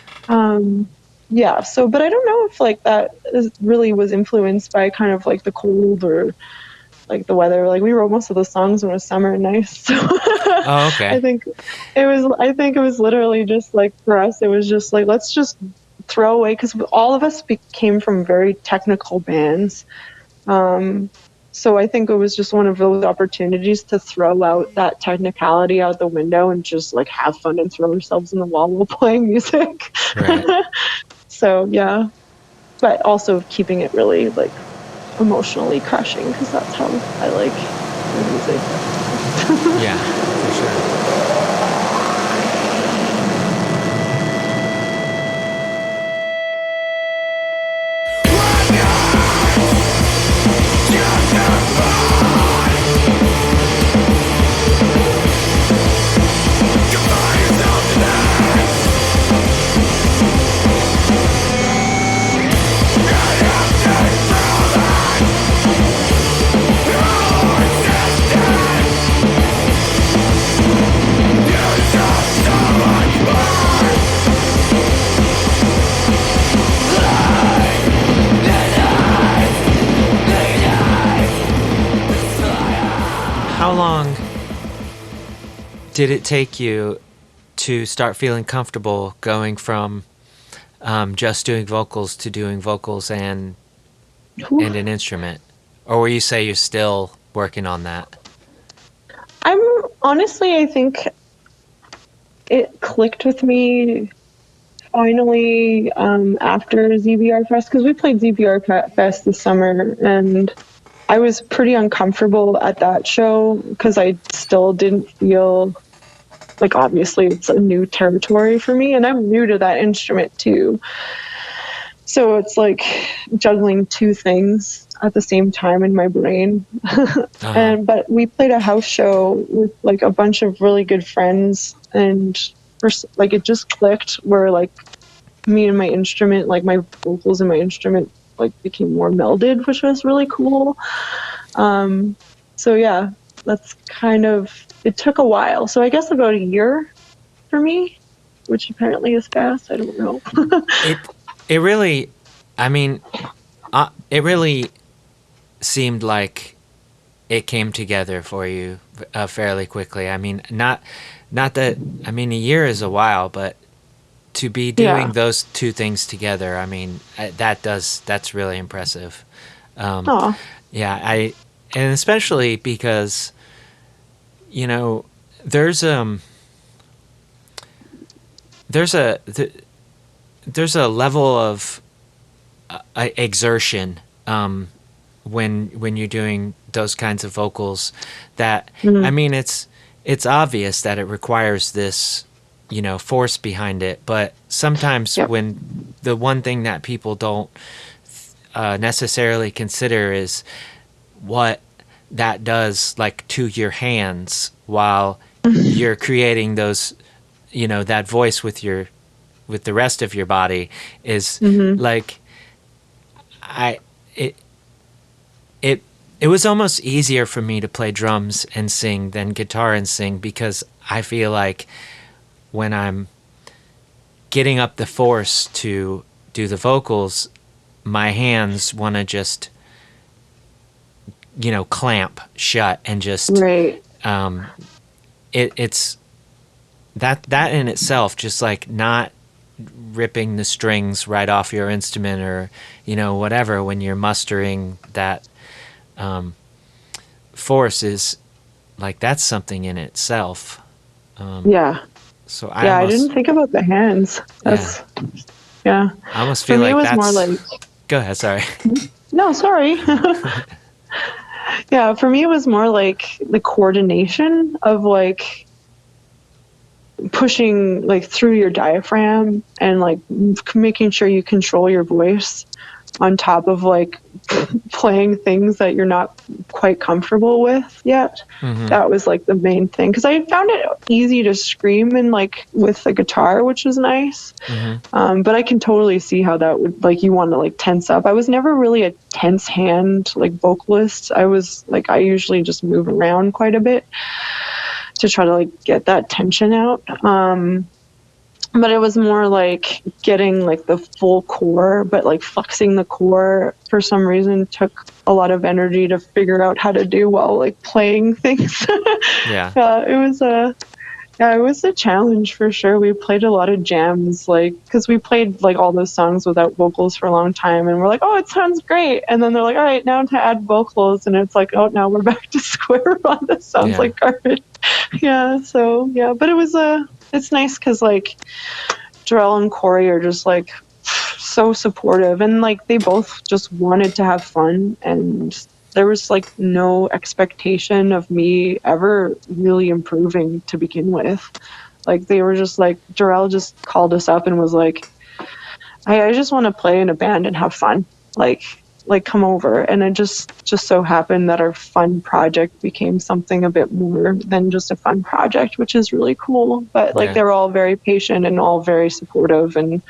Yeah, so, but I don't know if, like, that really was influenced by kind of, like, the cold or, like, the weather. Like, we wrote most of the songs when it was summer and nice. So Oh, okay. I think it was literally just, like, for us, it was just like, let's just throw away, because all of us came from very technical bands. So I think it was just one of those opportunities to throw out that technicality out the window and just, like, have fun and throw ourselves in the wall while playing music. Right. So yeah, but also keeping it really, like, emotionally crushing, because that's how I like the music. Yeah, for sure. did it take you to start feeling comfortable going from just doing vocals to doing vocals and an instrument? Or will you say you're still working on that? I think it clicked with me finally after ZBR Fest, because we played ZBR Fest this summer, and I was pretty uncomfortable at that show because I still didn't feel like, obviously it's a new territory for me, and I'm new to that instrument too. So it's like juggling two things at the same time in my brain. But we played a house show with like a bunch of really good friends, and like it just clicked where like me and my instrument, like my vocals and my instrument, like became more melded, which was really cool. So yeah, that's kind of, it took a while. So I guess about a year for me, which apparently is fast. I don't know. It really, I mean, it really seemed like it came together for you fairly quickly. I mean, not that, I mean, a year is a while, but to be doing those two things together, I mean, that's really impressive. Yeah, and especially because, you know, there's a level of exertion when you're doing those kinds of vocals that, I mean, it's obvious that it requires this, you know, force behind it, but sometimes when the one thing that people don't necessarily consider is what that does, like, to your hands while you're creating those, you know, that voice with the rest of your body is like, it was almost easier for me to play drums and sing than guitar and sing, because I feel like when I'm getting up the force to do the vocals, my hands want to just, you know, clamp shut and just it's that in itself, just like not ripping the strings right off your instrument or, you know, whatever, when you're mustering that force, is like, that's something in itself. So I didn't think about the hands. That's I almost feel like that's more like, go ahead, sorry. No, sorry. Yeah, for me it was more like the coordination of like pushing like through your diaphragm and like making sure you control your voice on top of like playing things that you're not quite comfortable with yet. That was like the main thing, because I found it easy to scream and like with the guitar, which was nice. But I can totally see how that would, like, you want to like tense up. I was never really a tense hand like vocalist. I was like, I usually just move around quite a bit to try to like get that tension out. But it was more like getting like the full core, but like flexing the core for some reason took a lot of energy to figure out how to do while like playing things. It was a challenge for sure. We played a lot of jams, like, because we played like all those songs without vocals for a long time, and we're like, oh, it sounds great, and then they're like, all right, now to add vocals, and it's like, oh, now we're back to square one. This sounds like garbage. But it was it's nice because like Jarrell and Corey are just like so supportive, and like they both just wanted to have fun, and there was like no expectation of me ever really improving to begin with. Like they were just like, Jarrell just called us up and was like, I just want to play in a band and have fun. Like come over. And it just so happened that our fun project became something a bit more than just a fun project, which is really cool. But like they were all very patient and all very supportive, and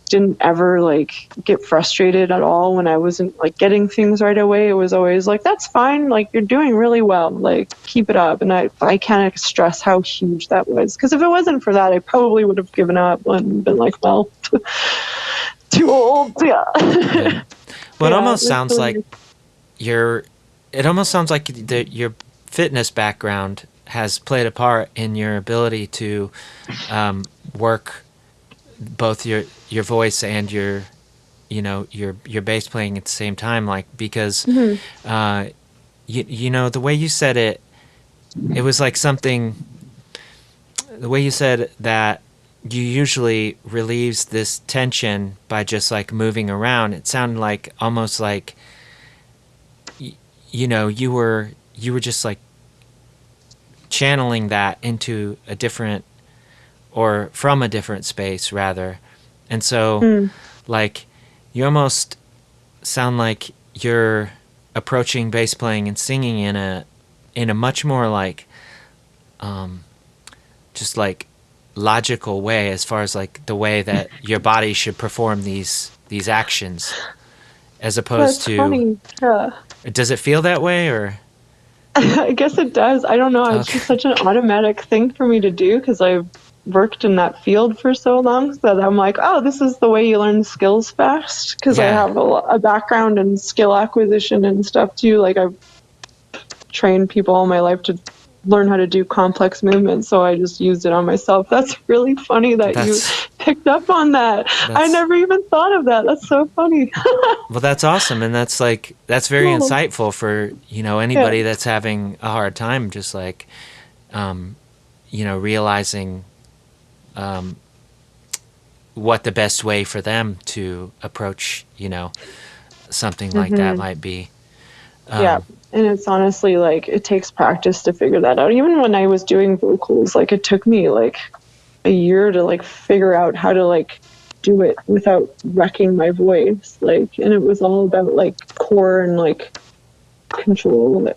didn't ever like get frustrated at all when I wasn't like getting things right away. It was always like, that's fine, like you're doing really well, like keep it up. And I can't stress how huge that was, because if it wasn't for that, I probably would have given up and been like, well, too old. Well, it almost sounds like you're fitness background has played a part in your ability to work both your voice and your your bass playing at the same time, like, because you know, the way you said it, it was like something, the way you said that you usually relieves this tension by just like moving around. It sounded like almost like you know, you were just like channeling that into a different, or from a different space rather. And so like you almost sound like you're approaching bass playing and singing in a much more like just like logical way, as far as like the way that your body should perform these actions, as opposed That's to funny. Yeah. Does it feel that way, or? I guess it does. I don't know. It's Okay. just such an automatic thing for me to do because I've worked in that field for so long that I'm like, oh, this is the way you learn skills fast, because I Yeah. have a background in skill acquisition and stuff too. Like I've trained people all my life to learn how to do complex movements, so I just used it on myself. That's really funny that you That's picked up on that. I never even thought of that. That's so funny. well, that's awesome, and that's like, that's very Cool. insightful for, you know, anybody that's having a hard time, just like you know, realizing what the best way for them to approach, you know, something like that might be. Yeah. And it's honestly like it takes practice to figure that out. Even when I was doing vocals, like it took me like a year to like figure out how to like do it without wrecking my voice. Like, and it was all about like core and like control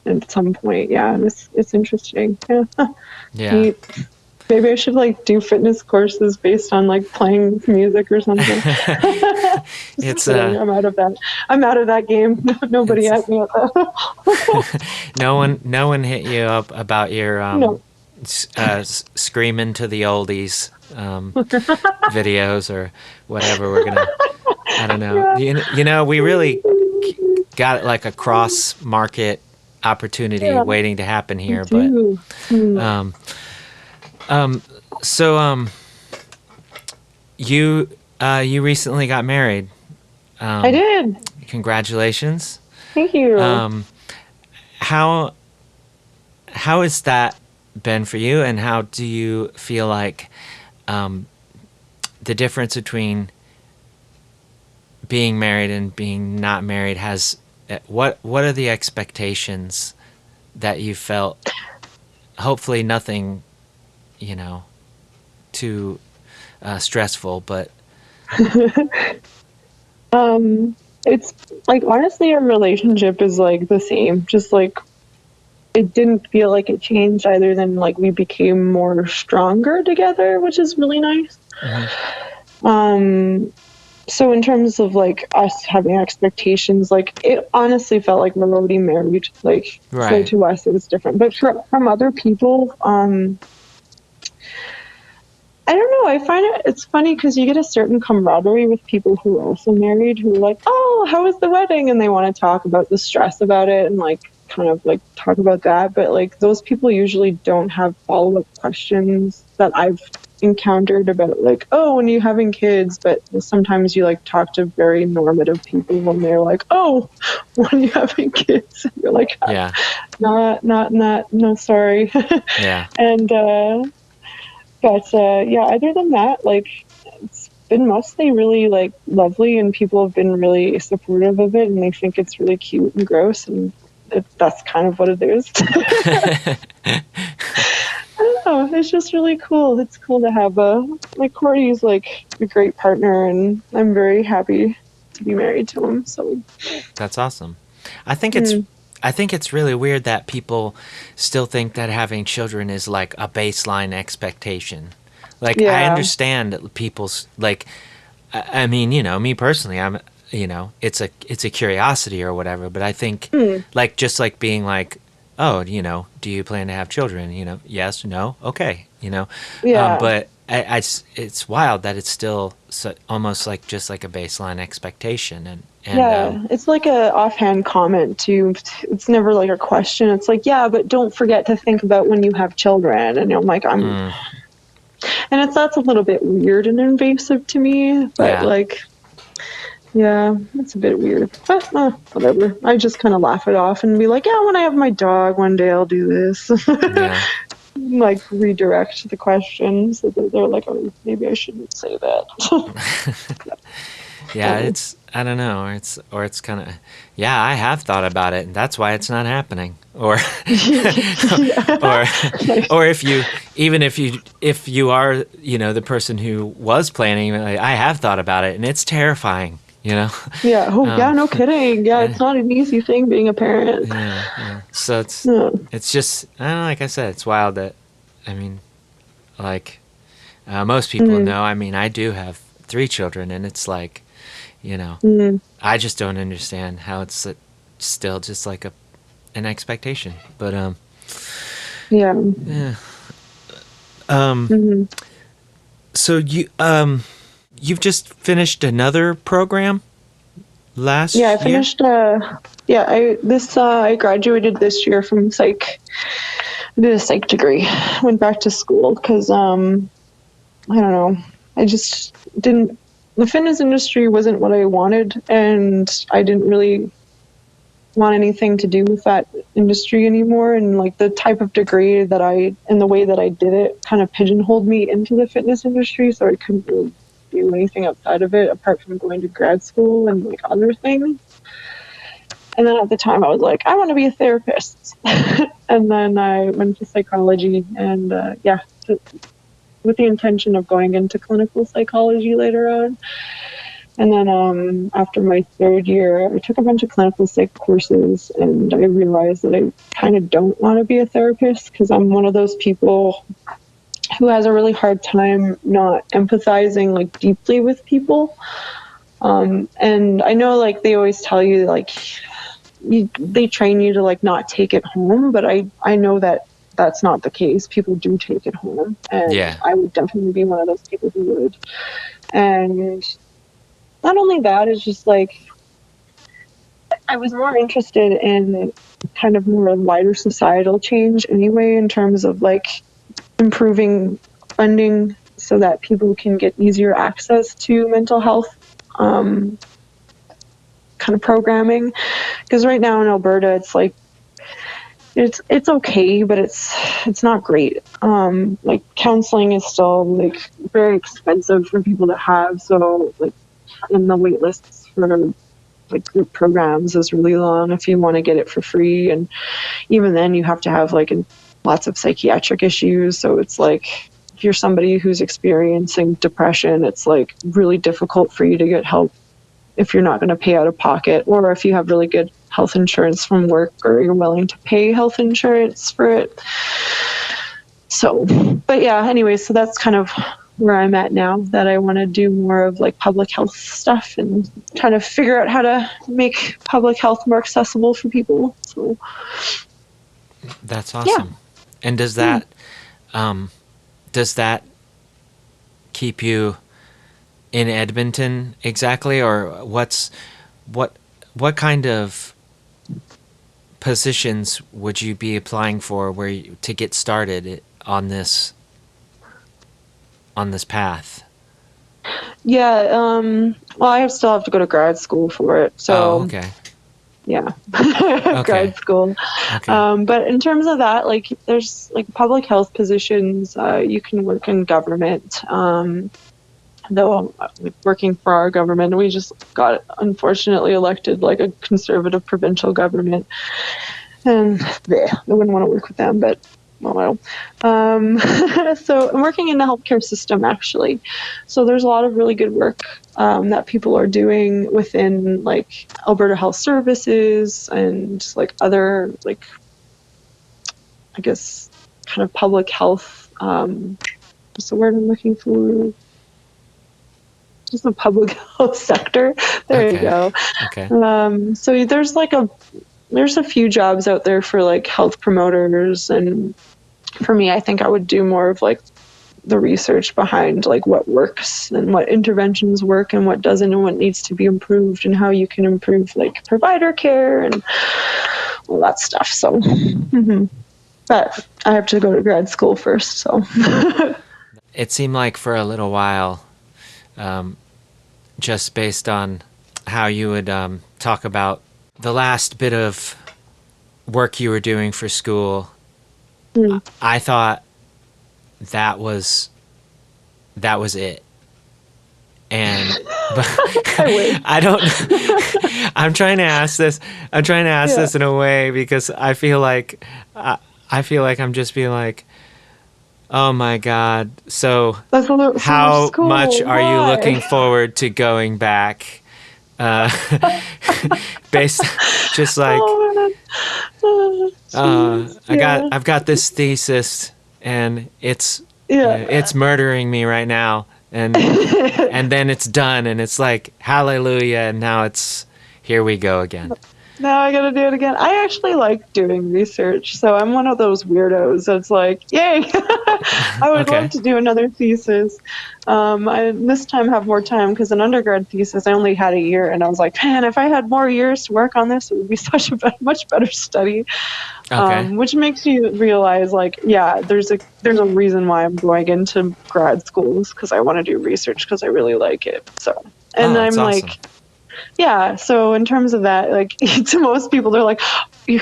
at some point. Yeah. And it's interesting. Yeah. Yeah. Neat. Maybe I should like do fitness courses based on like playing music or something. It's Kidding. I'm out of that. I'm out of that game. Nobody It's- at me at that. no one hit you up about your No. screaming to the oldies videos or whatever we're gonna. I don't know. Yeah. You know, we really got like a cross market opportunity waiting to happen here, but so you recently got married. I did. Congratulations. Thank you. How has that been for you, and how do you feel like the difference between being married and being not married has, what are the expectations that you felt? Hopefully nothing, you know, too stressful, but It's like honestly our relationship is like the same. Just like it didn't feel like it changed either than like we became more stronger together, which is really nice. So in terms of like us having expectations, like it honestly felt like we're already married. Like so Right. to us it was different. But from other people, I don't know. I find it's funny because you get a certain camaraderie with people who are also married who are like, oh, how was the wedding? And they want to talk about the stress about it and like kind of like talk about that. But like those people usually don't have follow-up questions that I've encountered about like, oh, when you're having kids. But sometimes you like talk to very normative people when they're like, oh, when you're having kids. You're like, Yeah. not, no, sorry. Yeah. And, but yeah, other than that, like it's been mostly really like lovely, and people have been really supportive of it, and they think it's really cute and gross, and that's kind of what it is. I don't know. It's just really cool. It's cool to have like Corey's like a great partner, and I'm very happy to be married to him. So That's awesome. I think it's really weird that people still think that having children is like a baseline expectation. Like, I Yeah. understand that people's like, I mean, you know, me personally, I'm, you know, it's a curiosity or whatever, but I think like, just like being like, oh, you know, do you plan to have children? You know, yes, no, okay, you know. Yeah. But it's wild that it's still almost like just like a baseline expectation, And Yeah, it's like a offhand comment too. It's never like a question. It's like, yeah, but don't forget to think about when you have children. And I'm like, and that's a little bit weird and invasive to me. But yeah. like, yeah, it's a bit weird. But whatever. I just kind of laugh it off and be like, yeah, when I have my dog, one day I'll do this. Yeah. Like redirect the question so that they're like, oh, maybe I shouldn't say that. Yeah, it's, I don't know, or it's kind of, yeah, I have thought about it, and that's why it's not happening. Or or or if you, even if you are, you know, the person who was planning, like, I have thought about it, and it's terrifying, you know. Yeah. Oh, yeah. No kidding. Yeah, it's not an easy thing being a parent. Yeah. So No. it's just, I don't know, like I said, it's wild that, I mean, like, most people know. I mean, I do have 3 children, and it's like, you know, I just don't understand how it's still just like an expectation. But Yeah. So you've just finished another program last Yeah, I year? finished. I graduated this year from psych. I did a psych degree. Went back to school because I don't know. I just didn't. The fitness industry wasn't what I wanted, and I didn't really want anything to do with that industry anymore. And like the type of degree that and the way that I did it kind of pigeonholed me into the fitness industry, so I couldn't really do anything outside of it apart from going to grad school and like other things. And then at the time I was like, I want to be a therapist. And then I went to psychology and with the intention of going into clinical psychology later on. And then after my 3rd year, I took a bunch of clinical psych courses, and I realized that I kind of don't want to be a therapist because I'm one of those people who has a really hard time not empathizing like deeply with people. And I know like they always tell you like they train you to like not take it home, but I know that that's not the case. People do take it home, and I would definitely be one of those people who would. And not only that, it's just like I was more interested in kind of more wider societal change anyway, in terms of like improving funding so that people can get easier access to mental health kind of programming. Because right now in Alberta, it's like it's okay, but it's not great. Like counseling is still like very expensive for people to have, so like, and the wait lists for like group programs is really long if you want to get it for free, and even then you have to have like lots of psychiatric issues. So it's like if you're somebody who's experiencing depression, it's like really difficult for you to get help if you're not going to pay out of pocket, or if you have really good health insurance from work or you're willing to pay health insurance for it. So, but yeah, anyway, so that's kind of where I'm at now, that I want to do more of like public health stuff and trying to figure out how to make public health more accessible for people. So that's awesome. Yeah. And does that keep you in Edmonton exactly, or what kind of positions would you be applying for to get started on this path? Yeah, well, I still have to go to grad school for it. So, okay. Yeah, grad school. Okay. But in terms of that, like, there's like public health positions. You can work in government. Though working for our government, we just got unfortunately elected like a conservative provincial government, and I wouldn't want to work with them, but well. So I'm working in the healthcare system actually. So there's a lot of really good work that people are doing within like Alberta Health Services and like other like I guess kind of public health. What's the word I'm looking for? Just the public health sector. There you go. Okay. So there's a few jobs out there for like health promoters, and for me, I think I would do more of like the research behind like what works and what interventions work and what doesn't and what needs to be improved and how you can improve like provider care and all that stuff. So, but I have to go to grad school first. So It seemed like for a little while, just based on how you would talk about the last bit of work you were doing for school, I thought that was it. And but I don't. I'm trying to ask this in a way because I feel like I'm just being like, oh my God. So how much are you looking forward to going back? Based just like I've got this thesis and it's murdering me right now, and and then it's done and it's like hallelujah, and now it's here we go again. Now I gotta do it again. I actually like doing research, so I'm one of those weirdos that's like, yay! I would love to do another thesis. I this time have more time because an undergrad thesis I only had a year, and I was like, man, if I had more years to work on this, it would be such a much better study. Which makes you realize, like, yeah, there's a reason why I'm going into grad schools, because I want to do research because I really like it. So, and I'm like. Awesome. Yeah, so in terms of that, like to most people, they're like, you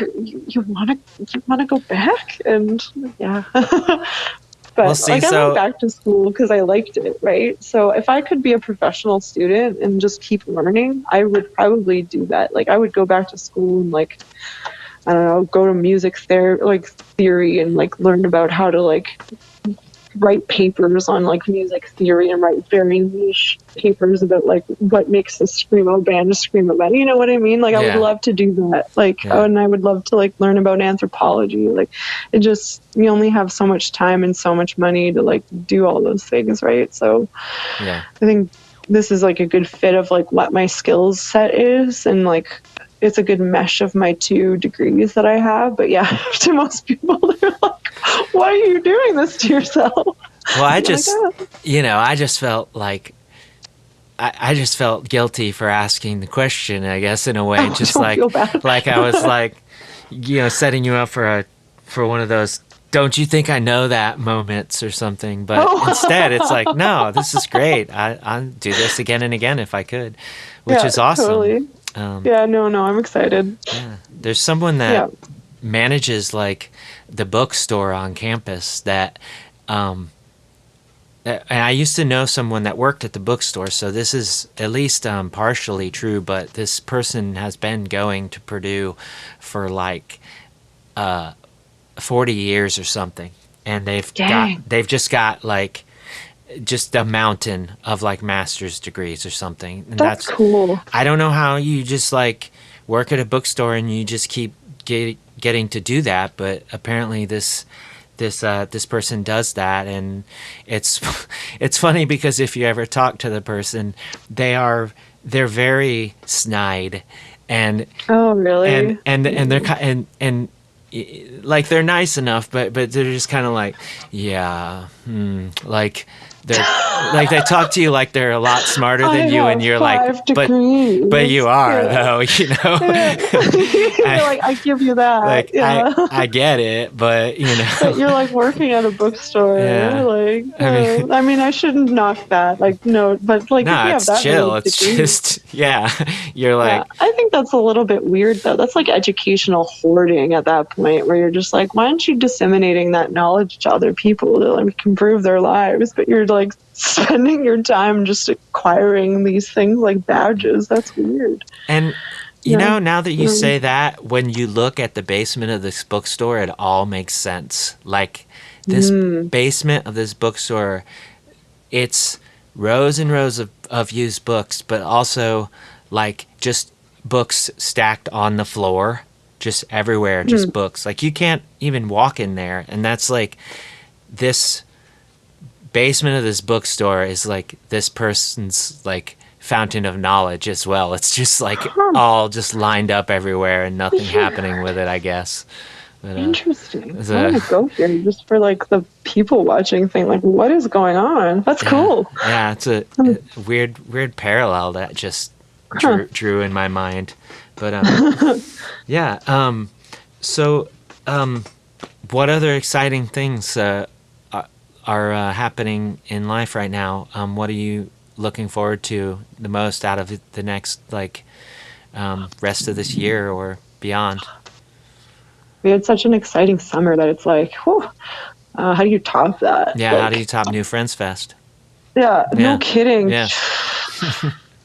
want to go back, and yeah. But I went back to school because I liked it, right? So if I could be a professional student and just keep learning, I would probably do that. Like I would go back to school and like, I don't know, go to music theory and like learn about how to like write papers on like music theory and write very niche papers about like what makes a screamo band a screamo band. You know what I mean? Like I would love to do that. Like and I would love to like learn about anthropology. Like it just, you only have so much time and so much money to like do all those things, right? So I think this is like a good fit of like what my skills set is, and like it's a good mesh of my 2 degrees that I have. But yeah, to most people, they're like, why are you doing this to yourself? Well, I just felt like, I just felt guilty for asking the question, I guess, in a way, just like I was like, setting you up for one of those, don't you think I know that moments or something. But instead it's like, no, this is great. I'd do this again and again if I could, which is awesome. Totally. I'm excited. Yeah. There's someone that manages like the bookstore on campus that, and I used to know someone that worked at the bookstore, so this is at least partially true, but this person has been going to Purdue for like 40 years or something, and they've just got like just a mountain of like master's degrees or something. And that's cool. I don't know how you just like work at a bookstore and you just keep getting to do that, but apparently this person does that. And it's funny because if you ever talk to the person, they're very snide, and really, and they're and like they're nice enough, but they're just kind of like, like they're like they talk to you like they're a lot smarter than you, and you're like, but you are though, You're like, I give you that. Like I get it, but but you're like working at a bookstore. Like I mean, I shouldn't knock that. Like no, but like no, if you it's have that chill. It's just you're like. I think that's a little bit weird though. That's like educational hoarding at that point, where you're just like, why aren't you disseminating that knowledge to other people to like improve their lives? But you're like spending your time just acquiring these things like badges. That's weird. And you know, now that you say that, when you look at the basement of this bookstore, it all makes sense. Like this basement of this bookstore, it's rows and rows of used books, but also like just books stacked on the floor, just everywhere, just books. Like you can't even walk in there. And that's like this basement of this bookstore is like this person's like fountain of knowledge as well. It's just like all just lined up everywhere and nothing happening with it, I guess. But, interesting. I want to go here just for like the people watching thing. Like, what is going on? That's cool. Yeah, it's a weird parallel that just drew in my mind. But yeah. So, what other exciting things are happening in life right now? What are you looking forward to the most out of the next rest of this year or beyond? We had such an exciting summer that it's like, whew, how do you top that? Yeah, like, how do you top New Friends Fest? Yeah, no kidding. Yeah.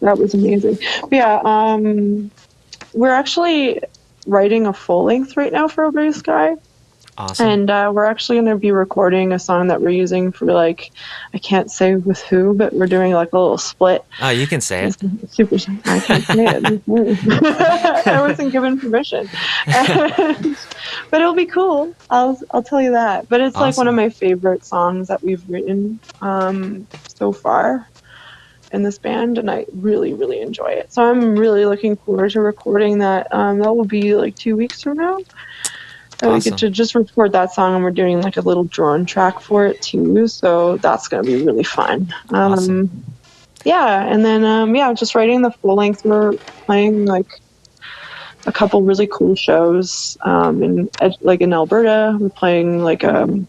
That was amazing. Yeah, we're actually writing a full length right now for Obroa-skai. Awesome. And we're actually going to be recording a song that we're using for like, I can't say with who, but we're doing like a little split. Oh, you can say it. Super. I can't say it. I wasn't given permission. But it'll be cool. I'll tell you that. But it's like one of my favorite songs that we've written so far in this band, and I really, really enjoy it. So I'm really looking forward to recording that. That will be like 2 weeks from now. And we get to just record that song, and we're doing like a little drone track for it too. So that's going to be really fun. Awesome. Yeah, and then just writing the full length. We're playing like a couple really cool shows in Alberta. We're playing like a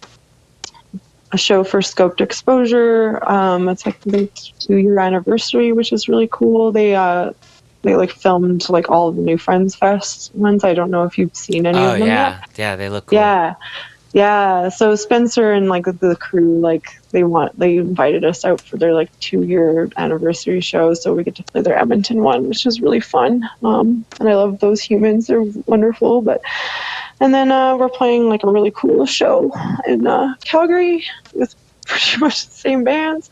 show for Scoped Exposure. It's like the 2-year anniversary, which is really cool. They like filmed like all of the New Friends Fest ones. I don't know if you've seen any of them yet. Yeah, they look cool. Yeah. So Spencer and like the crew, like they invited us out for their like 2-year anniversary show, so we get to play their Edmonton one, which is really fun. And I love those humans; they're wonderful. And then we're playing like a really cool show in Calgary with pretty much the same bands,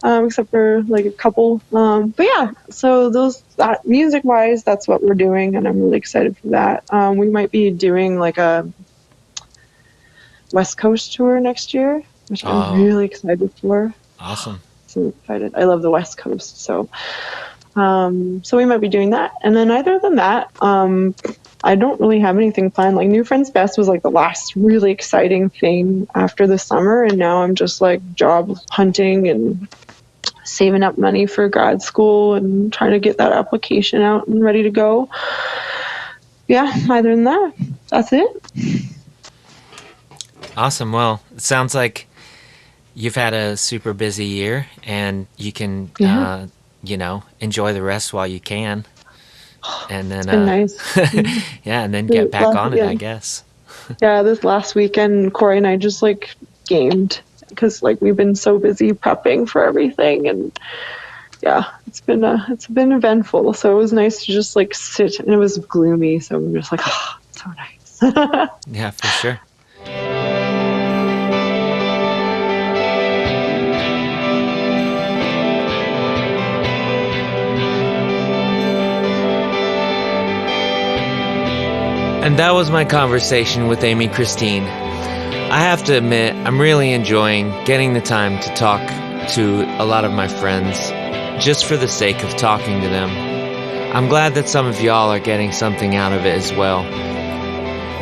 except for like a couple. But yeah, so that music wise, that's what we're doing, and I'm really excited for that. We might be doing like a West Coast tour next year, which I'm really excited for. Awesome. So excited. I love the West Coast. So we might be doing that. And then other than that, I don't really have anything planned. Like New Friends Fest was like the last really exciting thing after the summer. And now I'm just like job hunting and saving up money for grad school and trying to get that application out and ready to go. Yeah, other than that, that's it. Awesome. Well, it sounds like you've had a super busy year, and you can, enjoy the rest while you can. And then, nice. yeah, and then get back on it, I guess. Yeah, this last weekend, Corey and I just like gamed because like we've been so busy prepping for everything, and yeah, it's been eventful. So it was nice to just like sit, and it was gloomy, so we were just like, oh, so nice. Yeah, for sure. And that was my conversation with Amy Christine. I have to admit, I'm really enjoying getting the time to talk to a lot of my friends, just for the sake of talking to them. I'm glad that some of y'all are getting something out of it as well.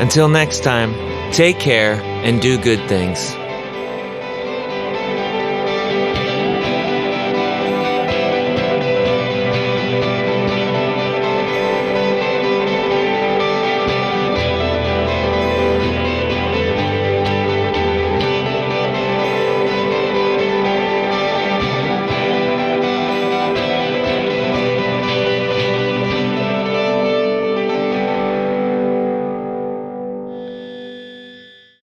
Until next time, take care and do good things.